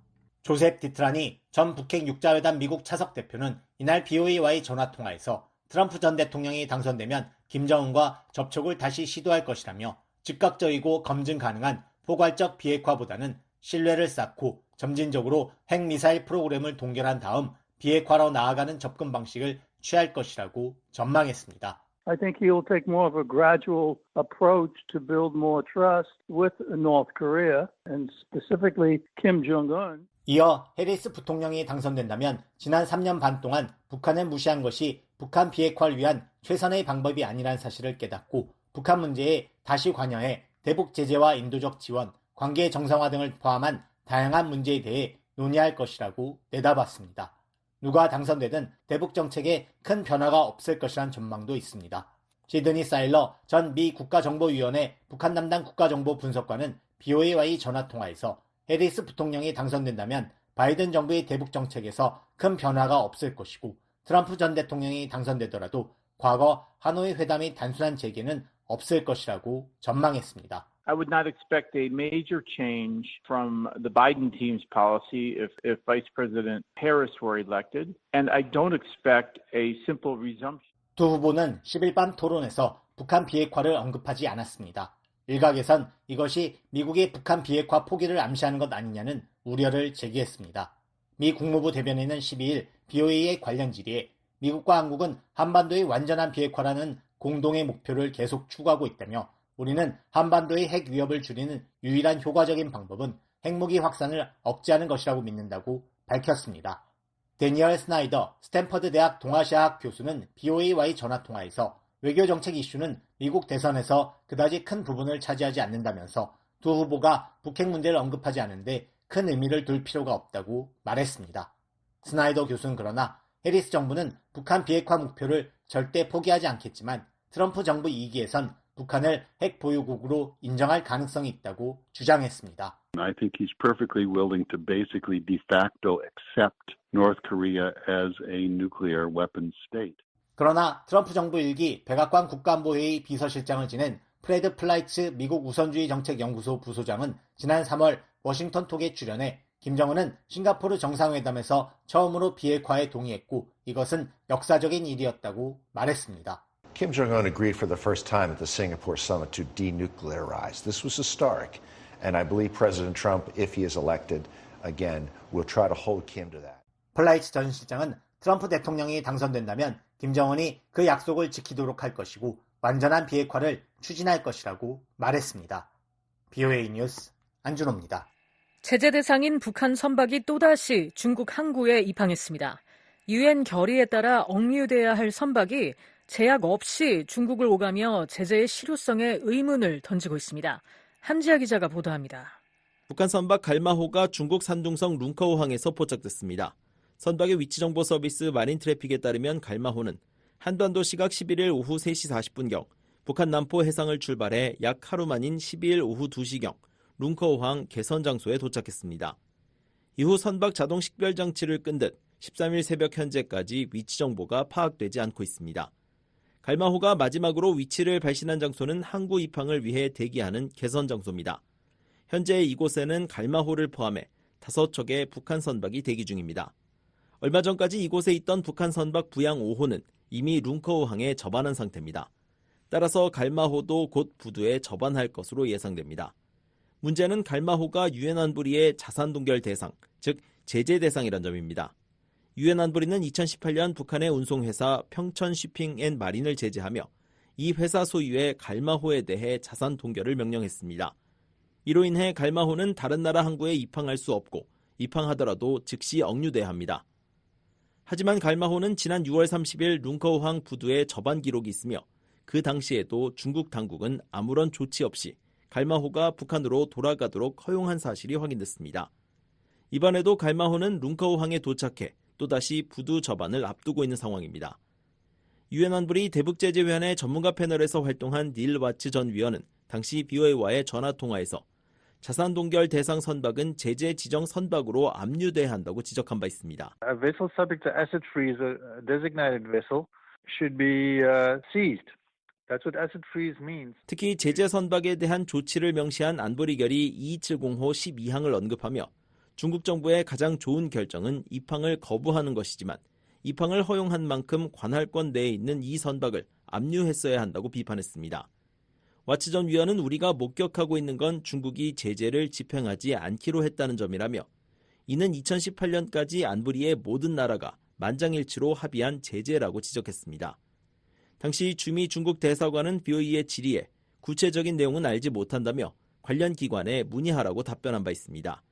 조셉 디트라니 전 북핵 육자회담 미국 차석 대표는 이날 BOA와의 전화통화에서 트럼프 전 대통령이 당선되면 김정은과 접촉을 다시 시도할 것이라며 즉각적이고 검증 가능한 포괄적 비핵화보다는 신뢰를 쌓고 점진적으로 핵미사일 프로그램을 동결한 다음 비핵화로 나아가는 접근 방식을 취할 것이라고 전망했습니다. I think he'll take more of a gradual approach to build more trust with North Korea and specifically Kim Jong-un. 이어 해리스 부통령이 당선된다면 지난 3년 반 동안 북한을 무시한 것이 북한 비핵화를 위한 최선의 방법이 아니란 사실을 깨닫고 북한 문제에 다시 관여해 대북 제재와 인도적 지원, 관계 정상화 등을 포함한 다양한 문제에 대해 논의할 것이라고 내다봤습니다. 누가 당선되든 대북 정책에 큰 변화가 없을 것이란 전망도 있습니다. 시드니 사일러 전 미 국가정보위원회 북한 담당 국가정보 분석관은 BOA와의 전화통화에서 해리스 부통령이 당선된다면 바이든 정부의 대북 정책에서 큰 변화가 없을 것이고 트럼프 전 대통령이 당선되더라도 과거 하노이 회담의 단순한 재개는 없을 것이라고 전망했습니다. I would not expect a major change from the Biden team's policy if Vice President Harris were elected, and I don't expect a simple resumption. 두 후보는 10일 밤 토론에서 북한 비핵화를 언급하지 않았습니다. 일각에선 이것이 미국의 북한 비핵화 포기를 암시하는 것 아니냐는 우려를 제기했습니다. 미 국무부 대변인은 12일 BOA의 관련 질의에 미국과 한국은 한반도의 완전한 비핵화라는 공동의 목표를 계속 추구하고 있다며 우리는 한반도의 핵 위협을 줄이는 유일한 효과적인 방법은 핵무기 확산을 억제하는 것이라고 믿는다고 밝혔습니다. 데니얼 스나이더 스탠퍼드 대학 동아시아학 교수는 BOA와의 전화통화에서 외교정책 이슈는 미국 대선에서 그다지 큰 부분을 차지하지 않는다면서 두 후보가 북핵 문제를 언급하지 않은데 큰 의미를 둘 필요가 없다고 말했습니다. 스나이더 교수는 그러나 해리스 정부는 북한 비핵화 목표를 절대 포기하지 않겠지만 트럼프 정부 2기에선 북한을 핵 보유국으로 인정할 가능성이 있다고 주장했습니다. I think he's perfectly willing to basically de facto accept North Korea as a nuclear weapons state. 그러나 트럼프 정부 일기 백악관 국가안보회의 비서실장을 지낸 프레드 플라이츠 미국 우선주의 정책연구소 부소장은 지난 3월 워싱턴 톡에 출연해 김정은은 싱가포르 정상회담에서 처음으로 비핵화에 동의했고 이것은 역사적인 일이었다고 말했습니다. Kim Jong-un agreed for the first time at the Singapore summit to denuclearize. This was historic, and I believe President Trump, if he is elected again, will try to hold Kim to that. 플라이츠 전 실장은 트럼프 대통령이 당선된다면 김정은이 그 약속을 지키도록 할 것이고 완전한 비핵화를 추진할 것이라고 말했습니다. BOA 뉴스 안준호입니다. 제재 대상인 북한 선박이 또다시 중국 항구에 입항했습니다. 유엔 결의에 따라 억류돼야 할 선박이 제약 없이 중국을 오가며 제재의 실효성에 의문을 던지고 있습니다. 한지아 기자가 보도합니다. 북한 선박 갈마호가 중국 산둥성 룽커우항에서 포착됐습니다. 선박의 위치정보 서비스 마린 트래픽에 따르면 갈마호는 한반도 시각 11일 오후 3시 40분경 북한 남포 해상을 출발해 약 하루 만인 12일 오후 2시경 룽커우항 개선 장소에 도착했습니다. 이후 선박 자동 식별 장치를 끈 듯 13일 새벽 현재까지 위치 정보가 파악되지 않고 있습니다. 갈마호가 마지막으로 위치를 발신한 장소는 항구 입항을 위해 대기하는 개선 장소입니다. 현재 이곳에는 갈마호를 포함해 5척의 북한 선박이 대기 중입니다. 얼마 전까지 이곳에 있던 북한 선박 부양 5호는 이미 룽커우항에 접안한 상태입니다. 따라서 갈마호도 곧 부두에 접안할 것으로 예상됩니다. 문제는 갈마호가 유엔 안보리의 자산 동결 대상, 즉 제재 대상이란 점입니다. 유엔 안보리는 2018년 북한의 운송회사 평천 쉬핑 앤 마린을 제재하며 이 회사 소유의 갈마호에 대해 자산 동결을 명령했습니다. 이로 인해 갈마호는 다른 나라 항구에 입항할 수 없고 입항하더라도 즉시 억류돼야 합니다. 하지만 갈마호는 지난 6월 30일 룽커우항 부두에 접안 기록이 있으며 그 당시에도 중국 당국은 아무런 조치 없이 갈마호가 북한으로 돌아가도록 허용한 사실이 확인됐습니다. 이번에도 갈마호는 룽커우항에 도착해 또다시 부두 접안을 앞두고 있는 상황입니다. 유엔 안보리 대북제재위원회 전문가 패널에서 활동한 닐 와츠 전 위원은 당시 BOA와의 전화통화에서 자산 동결 대상 선박은 제재 지정 선박으로 압류돼야 한다고 지적한 바 있습니다. A vessel subject to asset freeze, a designated vessel, should be seized. That's what asset freeze means. 특히 제재 선박에 대한 조치를 명시한 안보리 결의 2270호 12항을 언급하며 중국 정부의 가장 좋은 결정은 입항을 거부하는 것이지만 입항을 허용한 만큼 관할권 내에 있는 이 선박을 압류했어야 한다고 비판했습니다. 와츠 전 위원은 우리가 목격하고 있는 건 중국이 제재를 집행하지 않기로 했다는 점이라며 이는 2018년까지 안보리의 모든 나라가 만장일치로 합의한 제재라고 지적했습니다. 당시 주미 중국 대사관은 BOE의 질의에 구체적인 내용은 알지 못한다며 관련 기관에 문의하라고 답변한 바 있습니다.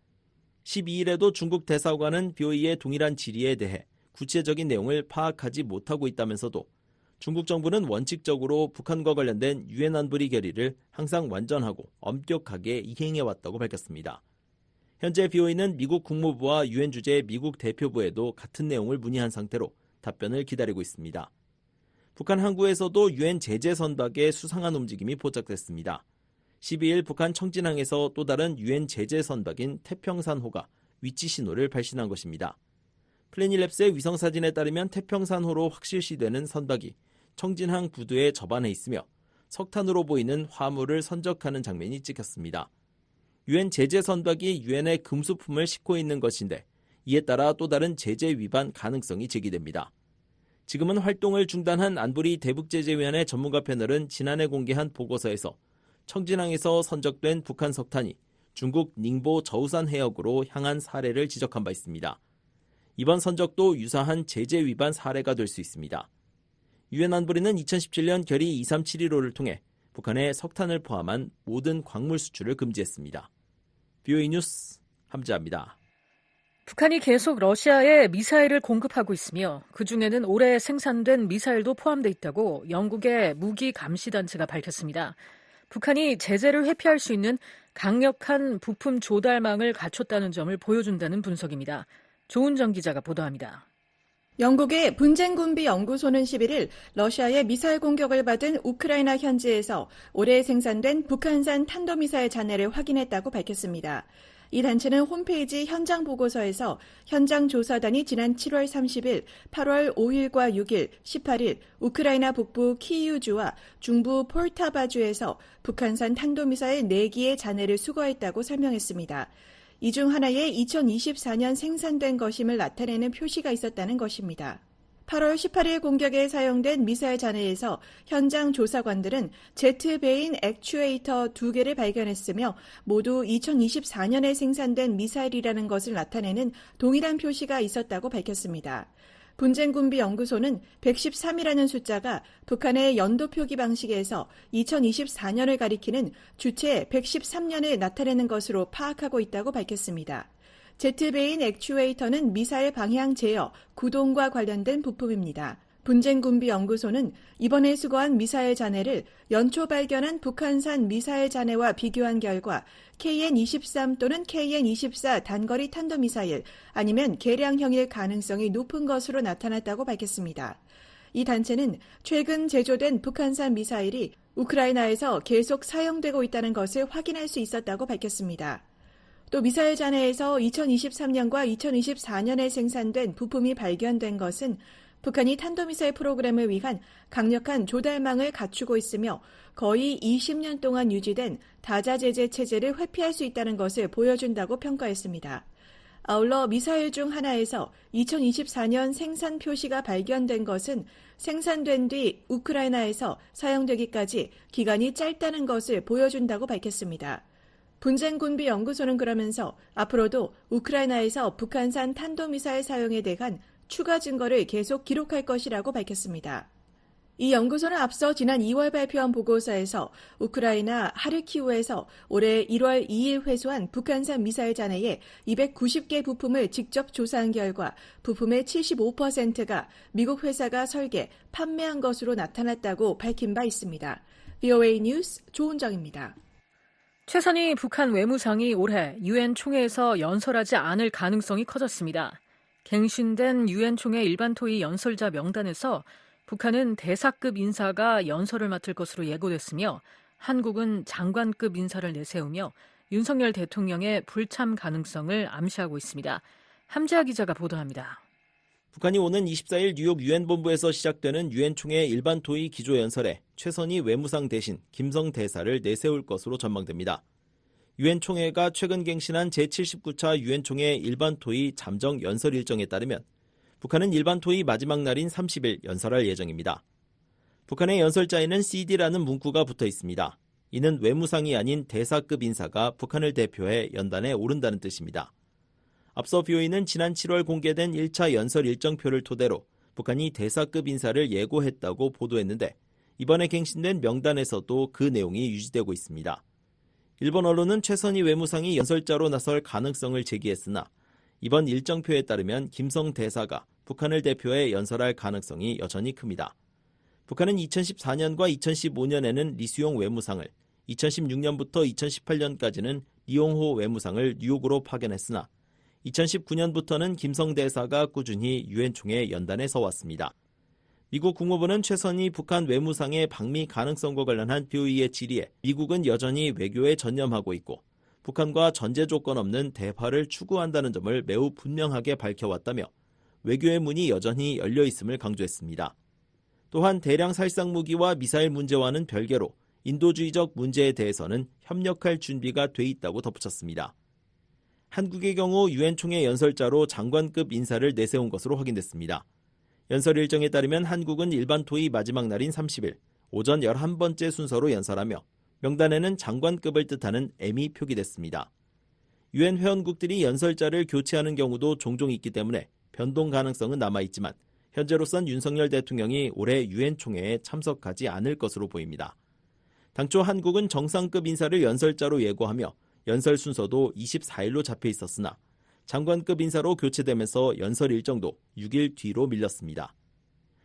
12일에도 중국 대사관은 BOE의 동일한 질의에 대해 구체적인 내용을 파악하지 못하고 있다면서도 중국 정부는 원칙적으로 북한과 관련된 유엔 안보리 결의를 항상 완전하고 엄격하게 이행해왔다고 밝혔습니다. 현재 BOE는 미국 국무부와 유엔 주재 미국 대표부에도 같은 내용을 문의한 상태로 답변을 기다리고 있습니다. 북한 항구에서도 유엔 제재 선박의 수상한 움직임이 포착됐습니다. 12일 북한 청진항에서 또 다른 유엔 제재 선박인 태평산호가 위치 신호를 발신한 것입니다. 플래닛랩스의 위성사진에 따르면 태평산호로 확실시되는 선박이 청진항 부두에 접안해 있으며 석탄으로 보이는 화물을 선적하는 장면이 찍혔습니다. 유엔 제재 선박이 유엔의 금수품을 싣고 있는 것인데 이에 따라 또 다른 제재 위반 가능성이 제기됩니다. 지금은 활동을 중단한 안보리 대북제재위원회 전문가 패널은 지난해 공개한 보고서에서 청진항에서 선적된 북한 석탄이 중국 닝보 저우산 해역으로 향한 사례를 지적한 바 있습니다. 이번 선적도 유사한 제재 위반 사례가 될 수 있습니다. 유엔 안보리는 2017년 결의 2371호를 통해 북한의 석탄을 포함한 모든 광물 수출을 금지했습니다. BOE 뉴스 함지아입니다. 북한이 계속 러시아에 미사일을 공급하고 있으며 그중에는 올해 생산된 미사일도 포함돼 있다고 영국의 무기 감시단체가 밝혔습니다. 북한이 제재를 회피할 수 있는 강력한 부품 조달망을 갖췄다는 점을 보여준다는 분석입니다. 조은정 기자가 보도합니다. 영국의 분쟁군비연구소는 11일 러시아의 미사일 공격을 받은 우크라이나 현지에서 올해 생산된 북한산 탄도미사일 잔해를 확인했다고 밝혔습니다. 이 단체는 홈페이지 현장 보고서에서 현장 조사단이 지난 7월 30일, 8월 5일과 6일, 18일 우크라이나 북부 키이우주와 중부 폴타바주에서 북한산 탄도미사일 4기의 잔해를 수거했다고 설명했습니다. 이 중 하나에 2024년 생산된 것임을 나타내는 표시가 있었다는 것입니다. 8월 18일 공격에 사용된 미사일 잔해에서 현장 조사관들은 제트베인 액추에이터 2개를 발견했으며 모두 2024년에 생산된 미사일이라는 것을 나타내는 동일한 표시가 있었다고 밝혔습니다. 분쟁군비연구소는 113이라는 숫자가 북한의 연도 표기 방식에서 2024년을 가리키는 주체 113년을 나타내는 것으로 파악하고 있다고 밝혔습니다. 제트베인 액추에이터는 미사일 방향 제어, 구동과 관련된 부품입니다. 분쟁군비연구소는 이번에 수거한 미사일 잔해를 연초 발견한 북한산 미사일 잔해와 비교한 결과 KN-23 또는 KN-24 단거리 탄도미사일 아니면 개량형일 가능성이 높은 것으로 나타났다고 밝혔습니다. 이 단체는 최근 제조된 북한산 미사일이 우크라이나에서 계속 사용되고 있다는 것을 확인할 수 있었다고 밝혔습니다. 또 미사일 잔해에서 2023년과 2024년에 생산된 부품이 발견된 것은 북한이 탄도미사일 프로그램을 위한 강력한 조달망을 갖추고 있으며 거의 20년 동안 유지된 다자제재 체제를 회피할 수 있다는 것을 보여준다고 평가했습니다. 아울러 미사일 중 하나에서 2024년 생산 표시가 발견된 것은 생산된 뒤 우크라이나에서 사용되기까지 기간이 짧다는 것을 보여준다고 밝혔습니다. 분쟁군비연구소는 그러면서 앞으로도 우크라이나에서 북한산 탄도미사일 사용에 대한 추가 증거를 계속 기록할 것이라고 밝혔습니다. 이 연구소는 앞서 지난 2월 발표한 보고서에서 우크라이나 하르키우에서 올해 1월 2일 회수한 북한산 미사일 잔해의 290개 부품을 직접 조사한 결과 부품의 75%가 미국 회사가 설계, 판매한 것으로 나타났다고 밝힌 바 있습니다. VOA 뉴스 조은정입니다. 최선희 북한 외무상이 올해 유엔 총회에서 연설하지 않을 가능성이 커졌습니다. 갱신된 유엔 총회 일반 토의 연설자 명단에서 북한은 대사급 인사가 연설을 맡을 것으로 예고됐으며 한국은 장관급 인사를 내세우며 윤석열 대통령의 불참 가능성을 암시하고 있습니다. 함재하 기자가 보도합니다. 북한이 오는 24일 뉴욕 유엔 본부에서 시작되는 유엔 총회 일반 토의 기조 연설에 최선희 외무상 대신 김성 대사를 내세울 것으로 전망됩니다. 유엔 총회가 최근 갱신한 제79차 유엔 총회 일반 토의 잠정 연설 일정에 따르면 북한은 일반 토의 마지막 날인 30일 연설할 예정입니다. 북한의 연설자에는 CD라는 문구가 붙어 있습니다. 이는 외무상이 아닌 대사급 인사가 북한을 대표해 연단에 오른다는 뜻입니다. 앞서 BOE는 지난 7월 공개된 1차 연설 일정표를 토대로 북한이 대사급 인사를 예고했다고 보도했는데 이번에 갱신된 명단에서도 그 내용이 유지되고 있습니다. 일본 언론은 최선희 외무상이 연설자로 나설 가능성을 제기했으나 이번 일정표에 따르면 김성 대사가 북한을 대표해 연설할 가능성이 여전히 큽니다. 북한은 2014년과 2015년에는 리수용 외무상을, 2016년부터 2018년까지는 리용호 외무상을 뉴욕으로 파견했으나 2019년부터는 김성 대사가 꾸준히 유엔 총회 연단에 서왔습니다. 미국 국무부는 최선희 북한 외무상의 방미 가능성과 관련한 BOE의 질의에 미국은 여전히 외교에 전념하고 있고 북한과 전제 조건 없는 대화를 추구한다는 점을 매우 분명하게 밝혀왔다며 외교의 문이 여전히 열려 있음을 강조했습니다. 또한 대량 살상 무기와 미사일 문제와는 별개로 인도주의적 문제에 대해서는 협력할 준비가 돼 있다고 덧붙였습니다. 한국의 경우 유엔 총회 연설자로 장관급 인사를 내세운 것으로 확인됐습니다. 연설 일정에 따르면 한국은 일반 토의 마지막 날인 30일 오전 11번째 순서로 연설하며 명단에는 장관급을 뜻하는 M이 표기됐습니다. 유엔 회원국들이 연설자를 교체하는 경우도 종종 있기 때문에 변동 가능성은 남아있지만 현재로선 윤석열 대통령이 올해 유엔 총회에 참석하지 않을 것으로 보입니다. 당초 한국은 정상급 인사를 연설자로 예고하며 연설 순서도 24일로 잡혀 있었으나 장관급 인사로 교체되면서 연설 일정도 6일 뒤로 밀렸습니다.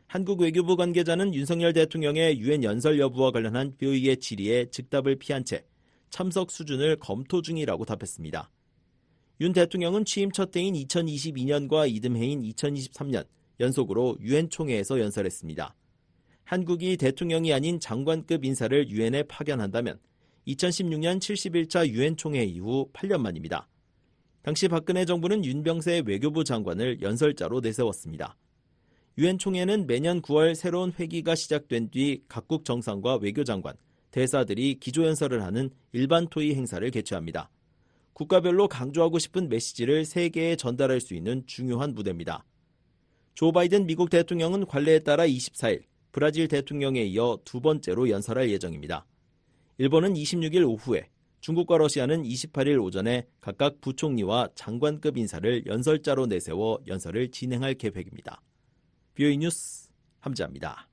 한국 외교부 관계자는 윤석열 대통령의 유엔 연설 여부와 관련한 BOE의 질의에 즉답을 피한 채 참석 수준을 검토 중이라고 답했습니다. 윤 대통령은 취임 첫 해인 2022년과 이듬해인 2023년 연속으로 유엔 총회에서 연설했습니다. 한국이 대통령이 아닌 장관급 인사를 유엔에 파견한다면 2016년 71차 유엔 총회 이후 8년 만입니다. 당시 박근혜 정부는 윤병세 외교부 장관을 연설자로 내세웠습니다. 유엔 총회는 매년 9월 새로운 회기가 시작된 뒤 각국 정상과 외교장관, 대사들이 기조연설을 하는 일반 토의 행사를 개최합니다. 국가별로 강조하고 싶은 메시지를 세계에 전달할 수 있는 중요한 무대입니다. 조 바이든 미국 대통령은 관례에 따라 24일 브라질 대통령에 이어 두 번째로 연설할 예정입니다. 일본은 26일 오후에, 중국과 러시아는 28일 오전에 각각 부총리와 장관급 인사를 연설자로 내세워 연설을 진행할 계획입니다. BOE 뉴스 함지아입니다.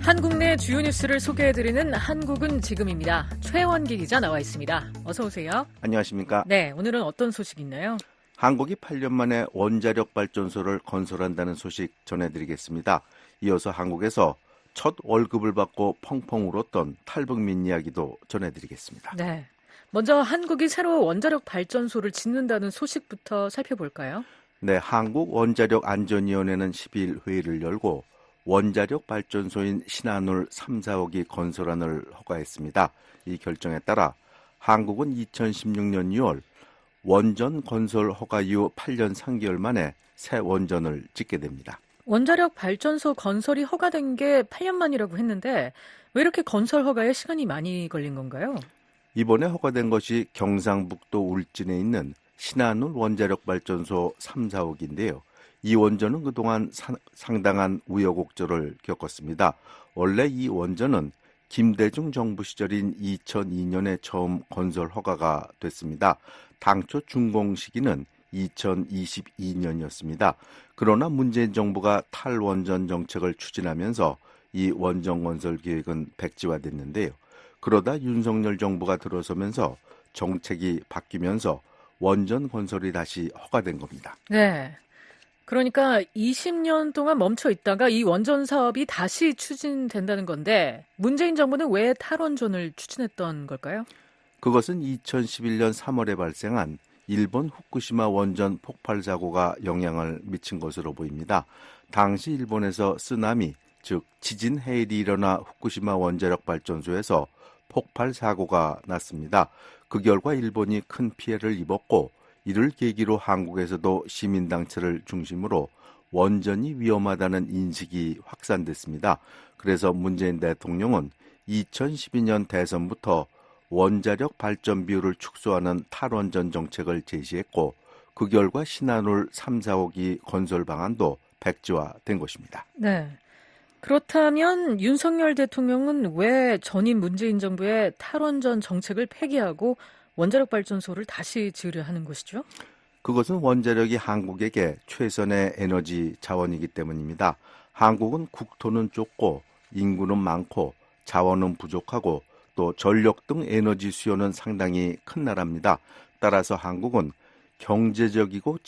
한국 내 주요 뉴스를 소개해드리는 한국은 지금입니다. 최원기 기자 나와 있습니다. 어서 오세요. 안녕하십니까? 네, 오늘은 어떤 소식이 있나요? 한국이 8년 만에 원자력 발전소를 건설한다는 소식 전해드리겠습니다. 이어서 한국에서 첫 월급을 받고 펑펑 울었던 탈북민 이야기도 전해드리겠습니다. 네, 먼저 한국이 새로 원자력 발전소를 짓는다는 소식부터 살펴볼까요? 네, 한국원자력안전위원회는 12일 회의를 열고 원자력 발전소인 신한울 3, 4호기 건설안을 허가했습니다. 이 결정에 따라 한국은 2016년 2월 원전 건설 허가 이후 8년 3개월 만에 새 원전을 짓게 됩니다. 원자력 발전소 건설이 허가된 게 8년 만이라고 했는데 왜 이렇게 건설 허가에 시간이 많이 걸린 건가요? 이번에 허가된 것이 경상북도 울진에 있는 신한울 원자력 발전소 3, 4호기인데요. 이 원전은 그동안 상당한 우여곡절을 겪었습니다. 원래 이 원전은 김대중 정부 시절인 2002년에 처음 건설 허가가 됐습니다. 당초 준공 시기는 2022년이었습니다. 그러나 문재인 정부가 탈원전 정책을 추진하면서 이 원전 건설 계획은 백지화됐는데요. 그러다 윤석열 정부가 들어서면서 정책이 바뀌면서 원전 건설이 다시 허가된 겁니다. 네. 그러니까 20년 동안 멈춰 있다가 이 원전 사업이 다시 추진된다는 건데 문재인 정부는 왜 탈원전을 추진했던 걸까요? 그것은 2011년 3월에 발생한 일본 후쿠시마 원전 폭발 사고가 영향을 미친 것으로 보입니다. 당시 일본에서 쓰나미, 즉 지진 해일이 일어나 후쿠시마 원자력 발전소에서 폭발 사고가 났습니다. 그 결과 일본이 큰 피해를 입었고 이를 계기로 한국에서도 시민단체를 중심으로 원전이 위험하다는 인식이 확산됐습니다. 그래서 문재인 대통령은 2012년 대선부터 원자력 발전 비율을 축소하는 탈원전 정책을 제시했고 그 결과 신한울 3, 4호기 건설 방안도 백지화된 것입니다. 네. 그렇다면 윤석열 대통령은 왜 전임 문재인 정부의 탈원전 정책을 폐기하고 원자력 발전소를 다시 지으려 하는 것이죠? 그것은 원자력이 한국에게 최선의 에너지 자원이기 때문입니다. 한국은 국토는 좁고 인구는 많고 자원은 부족하고 또 전력 등 에너지 수요는 상당히 큰 나라입니다. 따라서 한국은 경제적이고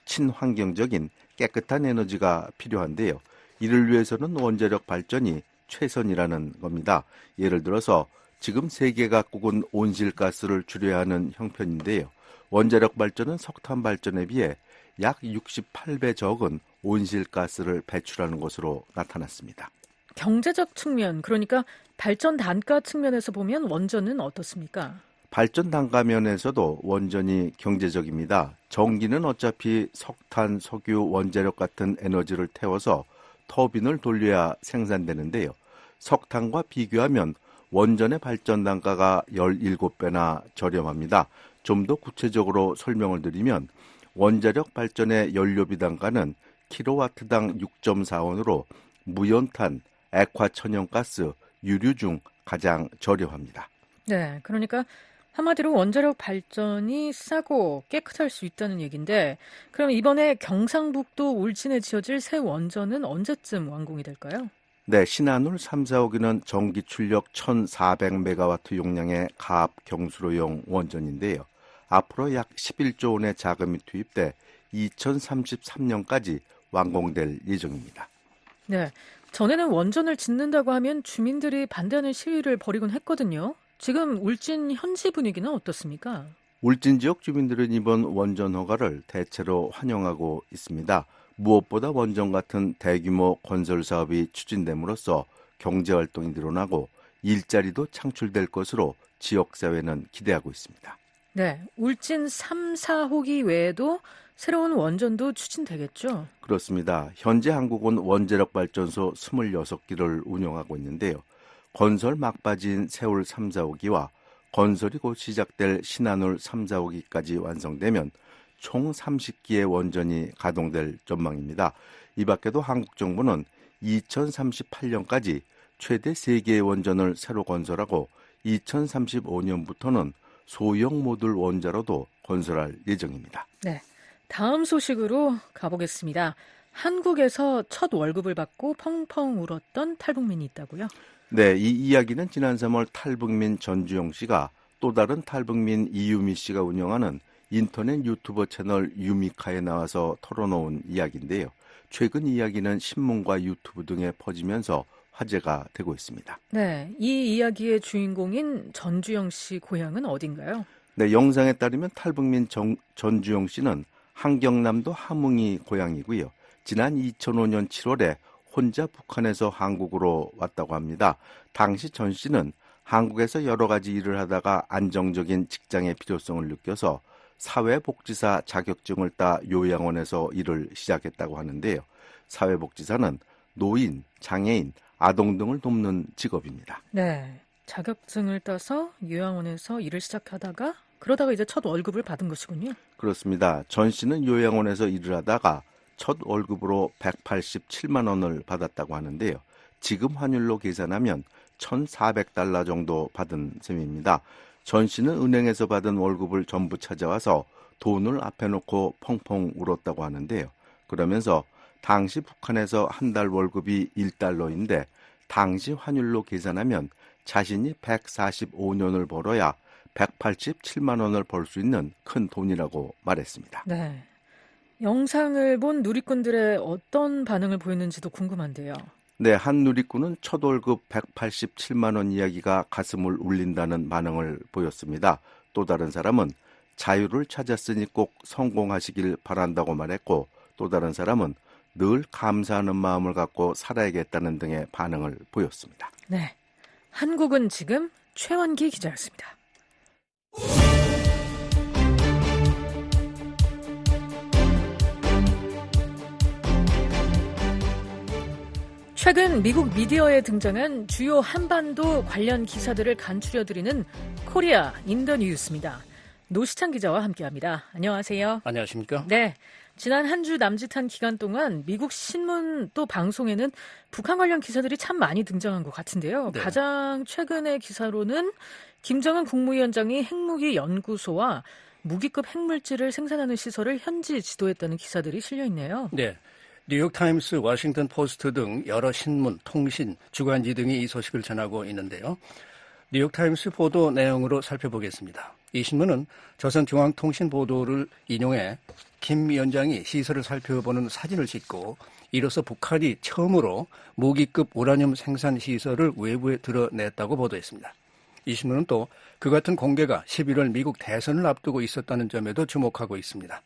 친환경적인 깨끗한 에너지가 필요한데요. 이를 위해서는 원자력 발전이 최선이라는 겁니다. 예를 들어서 지금 세계 각국은 온실가스를 줄여야 하는 형편인데요. 원자력 발전은 석탄 발전에 비해 약 68배 적은 온실가스를 배출하는 것으로 나타났습니다. 경제적 측면, 그러니까 발전 단가 측면에서 보면 원전은 어떻습니까? 발전 단가 면에서도 원전이 경제적입니다. 전기는 어차피 석탄, 석유, 원자력 같은 에너지를 태워서 터빈을 돌려야 생산되는데요. 석탄과 비교하면 원전의 발전 단가가 17배나 저렴합니다. 좀 더 구체적으로 설명을 드리면 원자력 발전의 연료비 단가는 킬로와트당 6.4원으로 무연탄, 액화천연가스, 유류 중 가장 저렴합니다. 네, 그러니까 한마디로 원자력 발전이 싸고 깨끗할 수 있다는 얘기인데 그럼 이번에 경상북도 울진에 지어질 새 원전은 언제쯤 완공이 될까요? 네, 신한울 3, 4호기는 전기 출력 1,400메가와트 용량의 가압 경수로용 원전인데요. 앞으로 약 11조 원의 자금이 투입돼 2033년까지 완공될 예정입니다. 네, 전에는 원전을 짓는다고 하면 주민들이 반대하는 시위를 벌이곤 했거든요. 지금 울진 현지 분위기는 어떻습니까? 울진 지역 주민들은 이번 원전 허가를 대체로 환영하고 있습니다. 무엇보다 원전 같은 대규모 건설 사업이 추진됨으로써 경제활동이 늘어나고 일자리도 창출될 것으로 지역사회는 기대하고 있습니다. 네, 울진 3, 4호기 외에도 새로운 원전도 추진되겠죠? 그렇습니다. 현재 한국은 원자력발전소 26기를 운영하고 있는데요. 건설 막바지인 세울 3, 4호기와 건설이 곧 시작될 신한울 3, 4호기까지 완성되면 총 30기의 원전이 가동될 전망입니다. 이 밖에도 한국 정부는 2038년까지 최대 3개의 원전을 새로 건설하고 2035년부터는 소형 모듈 원자로도 건설할 예정입니다. 네, 다음 소식으로 가보겠습니다. 한국에서 첫 월급을 받고 펑펑 울었던 탈북민이 있다고요? 네, 이 이야기는 지난 3월 탈북민 전주영 씨가 또 다른 탈북민 이유미 씨가 운영하는 인터넷 유튜버 채널 유미카에 나와서 털어놓은 이야기인데요. 최근 이야기는 신문과 유튜브 등에 퍼지면서 화제가 되고 있습니다. 네, 이 이야기의 주인공인 전주영 씨 고향은 어딘가요? 네, 영상에 따르면 탈북민 전주영 씨는 한경남도 함흥이 고향이고요. 지난 2005년 7월에 혼자 북한에서 한국으로 왔다고 합니다. 당시 전 씨는 한국에서 여러 가지 일을 하다가 안정적인 직장의 필요성을 느껴서 사회복지사 자격증을 따 요양원에서 일을 시작했다고 하는데요. 사회복지사는 노인, 장애인, 아동 등을 돕는 직업입니다. 네, 자격증을 따서 요양원에서 일을 시작하다가 그러다가 이제 첫 월급을 받은 것이군요. 그렇습니다. 전 씨는 요양원에서 일을 하다가 첫 월급으로 187만 원을 받았다고 하는데요. 지금 환율로 계산하면 1,400달러 정도 받은 셈입니다. 전 씨는 은행에서 받은 월급을 전부 찾아와서 돈을 앞에 놓고 펑펑 울었다고 하는데요. 그러면서 당시 북한에서 한 달 월급이 1달러인데 당시 환율로 계산하면 자신이 145년을 벌어야 187만 원을 벌 수 있는 큰 돈이라고 말했습니다. 네, 영상을 본 누리꾼들의 어떤 반응을 보였는지도 궁금한데요. 네, 한 누리꾼은 첫 월급 187만 원 이야기가 가슴을 울린다는 반응을 보였습니다. 또 다른 사람은 자유를 찾았으니 꼭 성공하시길 바란다고 말했고, 또 다른 사람은 늘 감사하는 마음을 갖고 살아야겠다는 등의 반응을 보였습니다. 네, 한국은 지금 최원기 기자였습니다. 최근 미국 미디어에 등장한 주요 한반도 관련 기사들을 간추려드리는 코리아 인더 뉴스입니다. 노시찬 기자와 함께합니다. 안녕하세요. 안녕하십니까? 네, 지난 한 주 남짓한 기간 동안 미국 신문 또 방송에는 북한 관련 기사들이 참 많이 등장한 것 같은데요. 네. 가장 최근의 기사로는 김정은 국무위원장이 핵무기 연구소와 무기급 핵물질을 생산하는 시설을 현지 지도했다는 기사들이 실려있네요. 네. 뉴욕타임스, 워싱턴 포스트 등 여러 신문, 통신, 주간지 등이 이 소식을 전하고 있는데요. 뉴욕타임스 보도 내용으로 살펴보겠습니다. 이 신문은 조선중앙통신 보도를 인용해 김 위원장이 시설을 살펴보는 사진을 찍고 이로써 북한이 처음으로 무기급 우라늄 생산 시설을 외부에 드러냈다고 보도했습니다. 이 신문은 또 그 같은 공개가 11월 미국 대선을 앞두고 있었다는 점에도 주목하고 있습니다.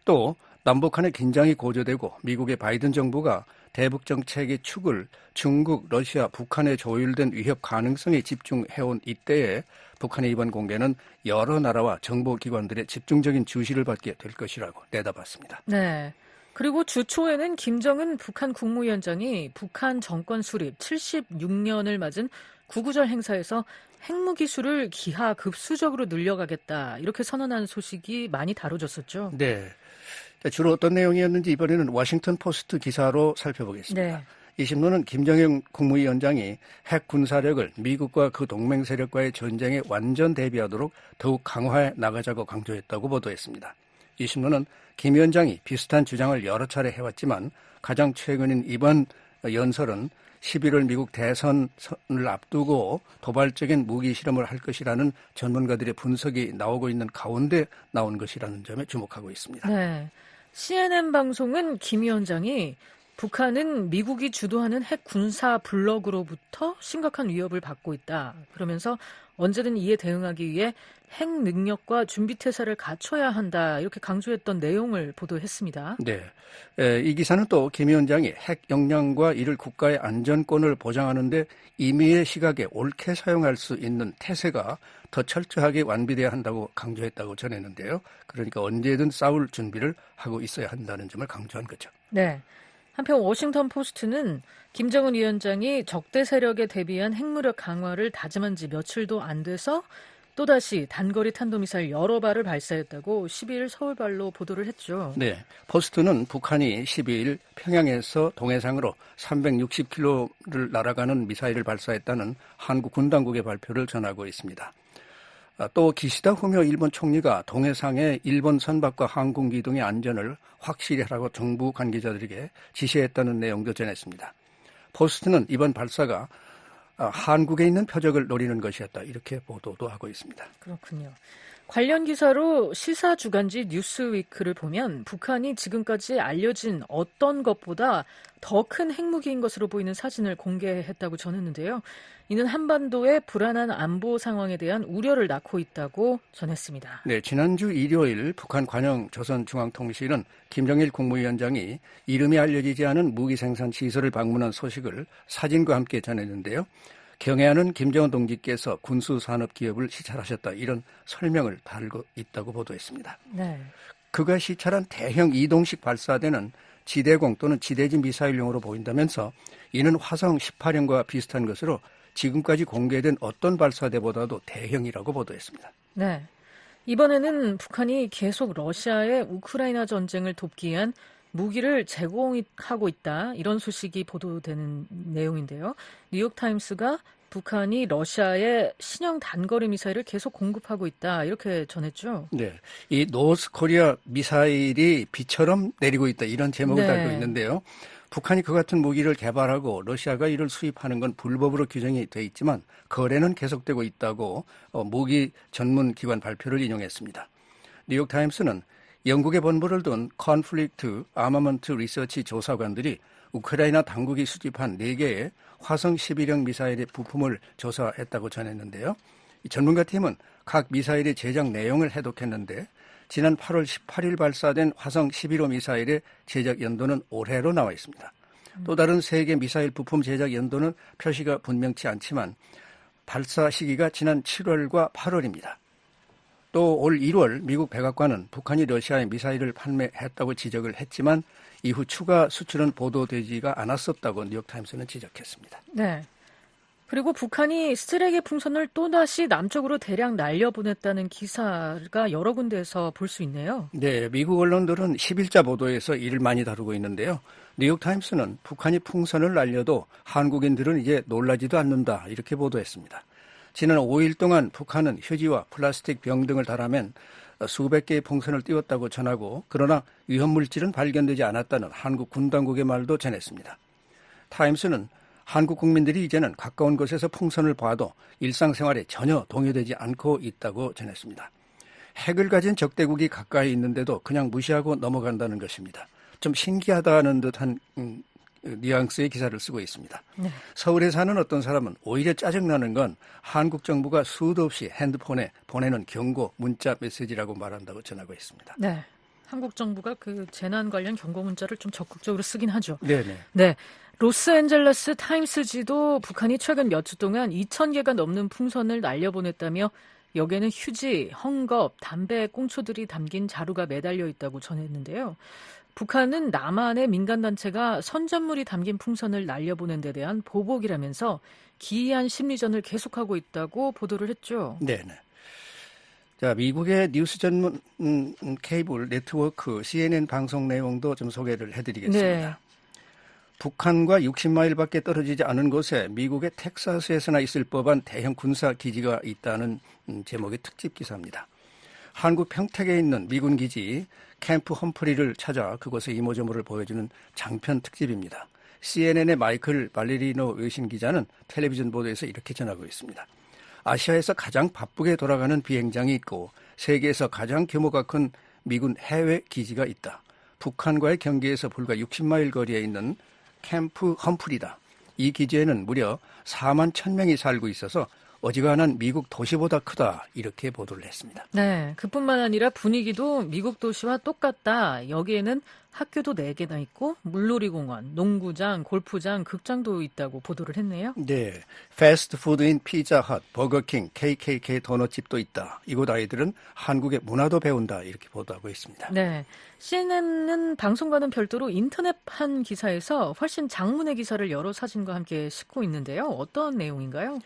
또 남북한의 긴장이 고조되고 미국의 바이든 정부가 대북 정책의 축을 중국, 러시아, 북한에 조율된 위협 가능성에 집중해온 이때에 북한의 이번 공개는 여러 나라와 정보기관들의 집중적인 주시를 받게 될 것이라고 내다봤습니다. 네. 그리고 주 초에는 김정은 북한 국무위원장이 북한 정권 수립 76년을 맞은 구구절 행사에서 핵무기수를 기하급수적으로 늘려가겠다 이렇게 선언한 소식이 많이 다뤄졌었죠. 네. 주로 어떤 내용이었는지 이번에는 워싱턴 포스트 기사로 살펴보겠습니다. 네. 이 신문은 김정은 국무위원장이 핵 군사력을 미국과 그 동맹 세력과의 전쟁에 완전 대비하도록 더욱 강화해 나가자고 강조했다고 보도했습니다. 이 신문은 김 위원장이 비슷한 주장을 여러 차례 해왔지만 가장 최근인 이번 연설은 11월 미국 대선을 앞두고 도발적인 무기 실험을 할 것이라는 전문가들의 분석이 나오고 있는 가운데 나온 것이라는 점에 주목하고 있습니다. 네. CNN 방송은 김 위원장이 북한은 미국이 주도하는 핵 군사 블록으로부터 심각한 위협을 받고 있다. 그러면서 언제든 이에 대응하기 위해 핵 능력과 준비태세를 갖춰야 한다 이렇게 강조했던 내용을 보도했습니다. 네, 이 기사는 또 김 위원장이 핵 역량과 이를 국가의 안전권을 보장하는 데 임의의 시각에 옳게 사용할 수 있는 태세가 더 철저하게 완비돼야 한다고 강조했다고 전했는데요. 그러니까 언제든 싸울 준비를 하고 있어야 한다는 점을 강조한 거죠. 네. 한편 워싱턴 포스트는 김정은 위원장이 적대 세력에 대비한 핵무력 강화를 다짐한 지 며칠도 안 돼서 또다시 단거리 탄도미사일 여러 발을 발사했다고 12일 서울발로 보도를 했죠. 네, 포스트는 북한이 12일 평양에서 동해상으로 360km를 날아가는 미사일을 발사했다는 한국 군 당국의 발표를 전하고 있습니다. 또 기시다 후미오 일본 총리가 동해상의 일본 선박과 항공 기동의 안전을 확실히 하라고 정부 관계자들에게 지시했다는 내용도 전했습니다. 포스트는 이번 발사가 한국에 있는 표적을 노리는 것이었다 이렇게 보도도 하고 있습니다. 그렇군요. 관련 기사로 시사 주간지 뉴스위크를 보면 북한이 지금까지 알려진 어떤 것보다 더 큰 핵무기인 것으로 보이는 사진을 공개했다고 전했는데요. 이는 한반도의 불안한 안보 상황에 대한 우려를 낳고 있다고 전했습니다. 네, 지난주 일요일 북한 관영 조선중앙통신은 김정일 국무위원장이 이름이 알려지지 않은 무기 생산 시설을 방문한 소식을 사진과 함께 전했는데요. 경애하는 김정은 동지께서 군수산업기업을 시찰하셨다 이런 설명을 달고 있다고 보도했습니다. 네. 그가 시찰한 대형 이동식 발사대는 지대공 또는 지대지 미사일용으로 보인다면서 이는 화성 18형과 비슷한 것으로 지금까지 공개된 어떤 발사대보다도 대형이라고 보도했습니다. 네. 이번에는 북한이 계속 러시아의 우크라이나 전쟁을 돕기 위한 무기를 제공하고 있다. 이런 소식이 보도되는 내용인데요. 뉴욕타임스가 북한이 러시아에 신형 단거리 미사일을 계속 공급하고 있다. 이렇게 전했죠. 네, 이 노스 코리아 미사일이 비처럼 내리고 있다. 이런 제목을 네. 달고 있는데요. 북한이 그 같은 무기를 개발하고 러시아가 이를 수입하는 건 불법으로 규정이 돼 있지만 거래는 계속되고 있다고 무기 전문 기관 발표를 인용했습니다. 뉴욕타임스는 영국의 본부를 둔 컨플릭트 아마먼트 리서치 조사관들이 우크라이나 당국이 수집한 4개의 화성 11형 미사일의 부품을 조사했다고 전했는데요. 이 전문가팀은 각 미사일의 제작 내용을 해독했는데 지난 8월 18일 발사된 화성 11호 미사일의 제작 연도는 올해로 나와 있습니다. 또 다른 3개 미사일 부품 제작 연도는 표시가 분명치 않지만 발사 시기가 지난 7월과 8월입니다. 또 올 1월 미국 백악관은 북한이 러시아에 미사일을 판매했다고 지적을 했지만 이후 추가 수출은 보도되지가 않았었다고 뉴욕타임스는 지적했습니다. 네. 그리고 북한이 쓰레기 풍선을 또다시 남쪽으로 대량 날려보냈다는 기사가 여러 군데에서 볼 수 있네요. 네, 미국 언론들은 10일자 보도에서 이를 많이 다루고 있는데요. 뉴욕타임스는 북한이 풍선을 날려도 한국인들은 이제 놀라지도 않는다 이렇게 보도했습니다. 지난 5일 동안 북한은 휴지와 플라스틱 병 등을 달아맨 수백 개의 풍선을 띄웠다고 전하고 그러나 위험물질은 발견되지 않았다는 한국 군 당국의 말도 전했습니다. 타임스는 한국 국민들이 이제는 가까운 곳에서 풍선을 봐도 일상생활에 전혀 동요되지 않고 있다고 전했습니다. 핵을 가진 적대국이 가까이 있는데도 그냥 무시하고 넘어간다는 것입니다. 좀 신기하다는 듯한 뉘앙스의 기사를 쓰고 있습니다. 네. 서울에 사는 어떤 사람은 오히려 짜증나는 건 한국 정부가 수도 없이 핸드폰에 보내는 경고 문자 메시지라고 말한다고 전하고 있습니다. 네. 한국 정부가 그 재난 관련 경고 문자를 좀 적극적으로 쓰긴 하죠. 네네. 네. 로스앤젤레스 타임스지도 북한이 최근 몇 주 동안 2,000개가 넘는 풍선을 날려보냈다며 여기에는 휴지, 헝겊, 담배 꽁초들이 담긴 자루가 매달려 있다고 전했는데요. 북한은 남한의 민간단체가 선전물이 담긴 풍선을 날려보낸 데 대한 보복이라면서 기이한 심리전을 계속하고 있다고 보도를 했죠. 네네. 자, 미국의 뉴스 전문 케이블 네트워크 CNN 방송 내용도 좀 소개를 해드리겠습니다. 네. 북한과 60마일밖에 떨어지지 않은 곳에 미국의 텍사스에서나 있을 법한 대형 군사 기지가 있다는 제목의 특집 기사입니다. 한국 평택에 있는 미군 기지 캠프 험프리를 찾아 그곳의 이모저모를 보여주는 장편 특집입니다. CNN의 마이클 발레리노 외신 기자는 텔레비전 보도에서 이렇게 전하고 있습니다. 아시아에서 가장 바쁘게 돌아가는 비행장이 있고 세계에서 가장 규모가 큰 미군 해외 기지가 있다. 북한과의 경계에서 불과 60마일 거리에 있는 캠프 험프리다. 이 기지에는 무려 4만 1,000명이 살고 있어서 어지간한 미국 도시보다 크다 이렇게 보도를 했습니다. 네, 그뿐만 아니라 분위기도 미국 도시와 똑같다. 여기에는 학교도 4개나 있고 물놀이공원, 농구장, 골프장, 극장도 있다고 보도를 했네요. 네, 패스트푸드인 피자헛, 버거킹, KKK 도넛집도 있다. 이곳 아이들은 한국의 문화도 배운다 이렇게 보도하고 있습니다. 네, CNN은 방송과는 별도로 인터넷판 기사에서 훨씬 장문의 기사를 여러 사진과 함께 싣고 있는데요. 어떤 내용인가요?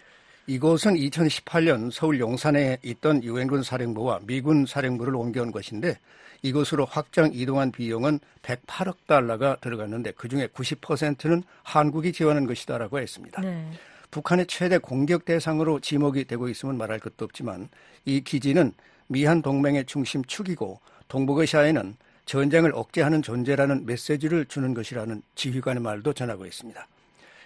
이곳은 2018년 서울 용산에 있던 유엔군 사령부와 미군 사령부를 옮겨온 것인데 이곳으로 확장 이동한 비용은 108억 달러가 들어갔는데 그중에 90%는 한국이 지원한 것이다라고 했습니다. 네. 북한의 최대 공격 대상으로 지목이 되고 있으면 말할 것도 없지만 이 기지는 미한 동맹의 중심축이고 동북아시아에는 전쟁을 억제하는 존재라는 메시지를 주는 것이라는 지휘관의 말도 전하고 있습니다.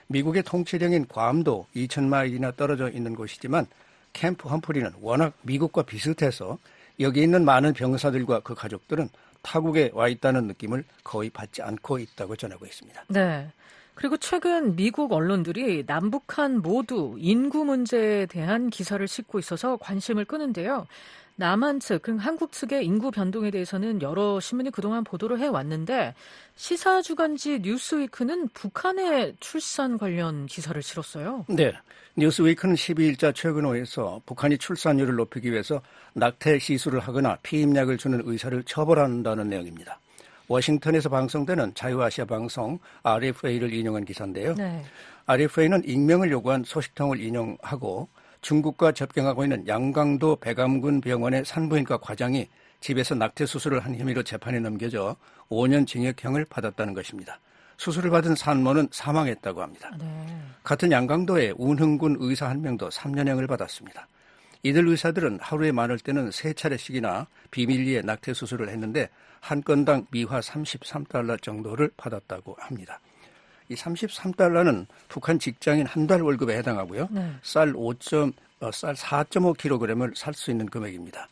미국의 통치령인 괌도 2,000마일이나 떨어져 있는 곳이지만 캠프 험프리는 워낙 미국과 비슷해서 여기 있는 많은 병사들과 그 가족들은 타국에 와 있다는 느낌을 거의 받지 않고 있다고 전하고 있습니다. 네. 그리고 최근 미국 언론들이 남북한 모두 인구 문제에 대한 기사를 싣고 있어서 관심을 끄는데요. 남한 측, 한국 측의 인구 변동에 대해서는 여러 신문이 그동안 보도를 해왔는데 시사주간지 뉴스위크는 북한의 출산 관련 기사를 실었어요. 네. 뉴스위크는 12일자 최근호에서 북한이 출산율을 높이기 위해서 낙태 시술을 하거나 피임약을 주는 의사를 처벌한다는 내용입니다. 워싱턴에서 방송되는 자유아시아 방송 RFA를 인용한 기사인데요. 네. RFA는 익명을 요구한 소식통을 인용하고 중국과 접경하고 있는 양강도 백암군 병원의 산부인과 과장이 집에서 낙태 수술을 한 혐의로 재판에 넘겨져 5년 징역형을 받았다는 것입니다. 수술을 받은 산모는 사망했다고 합니다. 네. 같은 양강도의 운흥군 의사 한 명도 3년형을 받았습니다. 이들 의사들은 하루에 많을 때는 3차례씩이나 비밀리에 낙태 수술을 했는데 한 건당 미화 33달러 정도를 받았다고 합니다. 이 33달러는 북한 직장인 한 달 월급에 해당하고요. 네. 쌀 4.5kg을 살 수 있는 금액입니다.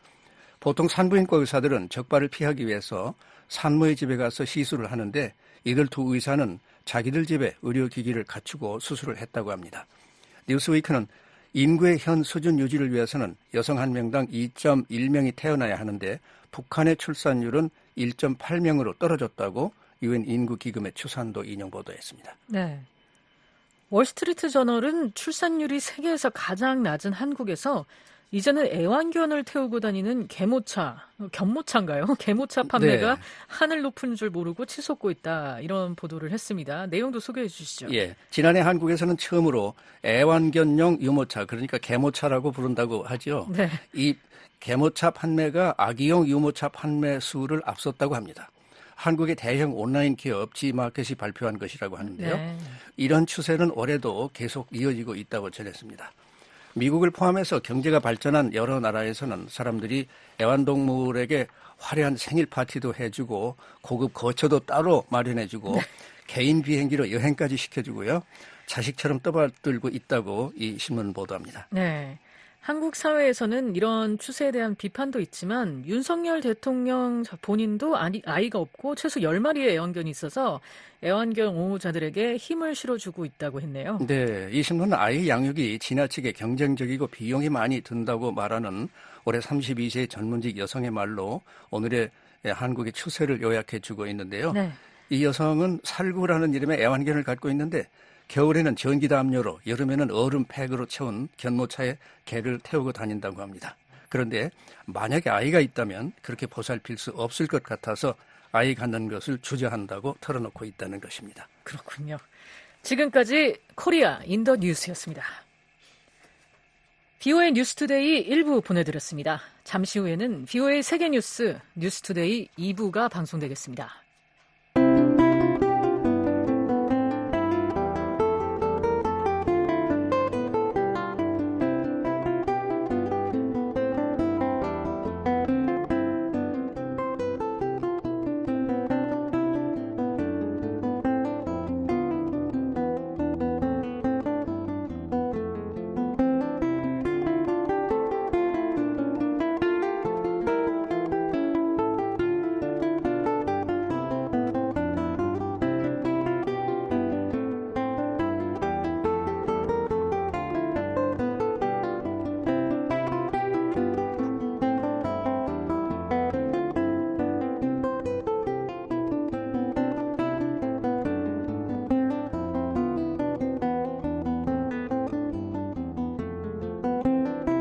보통 산부인과 의사들은 적발을 피하기 위해서 산모의 집에 가서 시술을 하는데 이들 두 의사는 자기들 집에 의료기기를 갖추고 수술을 했다고 합니다. 뉴스위크는 인구의 현 수준 유지를 위해서는 여성 한 명당 2.1명이 태어나야 하는데 북한의 출산율은 1.8명으로 떨어졌다고 유엔 인구기금의 추산도 인용 보도했습니다. 네. 월스트리트 저널은 출산율이 세계에서 가장 낮은 한국에서 이제는 애완견을 태우고 다니는 견모차인가요? 개모차 판매가 네. 하늘 높은 줄 모르고 치솟고 있다. 이런 보도를 했습니다. 내용도 소개해 주시죠. 예, 지난해 한국에서는 처음으로 애완견용 유모차, 그러니까 개모차라고 부른다고 하죠. 네. 이 개모차 판매가 아기용 유모차 판매 수를 앞섰다고 합니다. 한국의 대형 온라인 기업 G마켓이 발표한 것이라고 하는데요. 네. 이런 추세는 올해도 계속 이어지고 있다고 전했습니다. 미국을 포함해서 경제가 발전한 여러 나라에서는 사람들이 애완동물에게 화려한 생일 파티도 해주고 고급 거처도 따로 마련해주고 개인 비행기로 여행까지 시켜주고요. 자식처럼 떠받들고 있다고 이 신문 보도합니다. 네. 한국 사회에서는 이런 추세에 대한 비판도 있지만 윤석열 대통령 본인도 아이가 없고 최소 10마리의 애완견이 있어서 애완견 옹호자들에게 힘을 실어주고 있다고 했네요. 네, 이 신문은 아이 양육이 지나치게 경쟁적이고 비용이 많이 든다고 말하는 올해 32세 전문직 여성의 말로 오늘의 한국의 추세를 요약해주고 있는데요. 네. 이 여성은 살구라는 이름의 애완견을 갖고 있는데 겨울에는 전기담요로 여름에는 얼음팩으로 채운 견모차에 개를 태우고 다닌다고 합니다. 그런데 만약에 아이가 있다면 그렇게 보살필 수 없을 것 같아서 아이 갖는 것을 주저한다고 털어놓고 있다는 것입니다. 그렇군요. 지금까지 코리아 인더 뉴스였습니다. VOA 뉴스투데이 1부 보내드렸습니다. 잠시 후에는 VOA 세계뉴스 뉴스투데이 2부가 방송되겠습니다.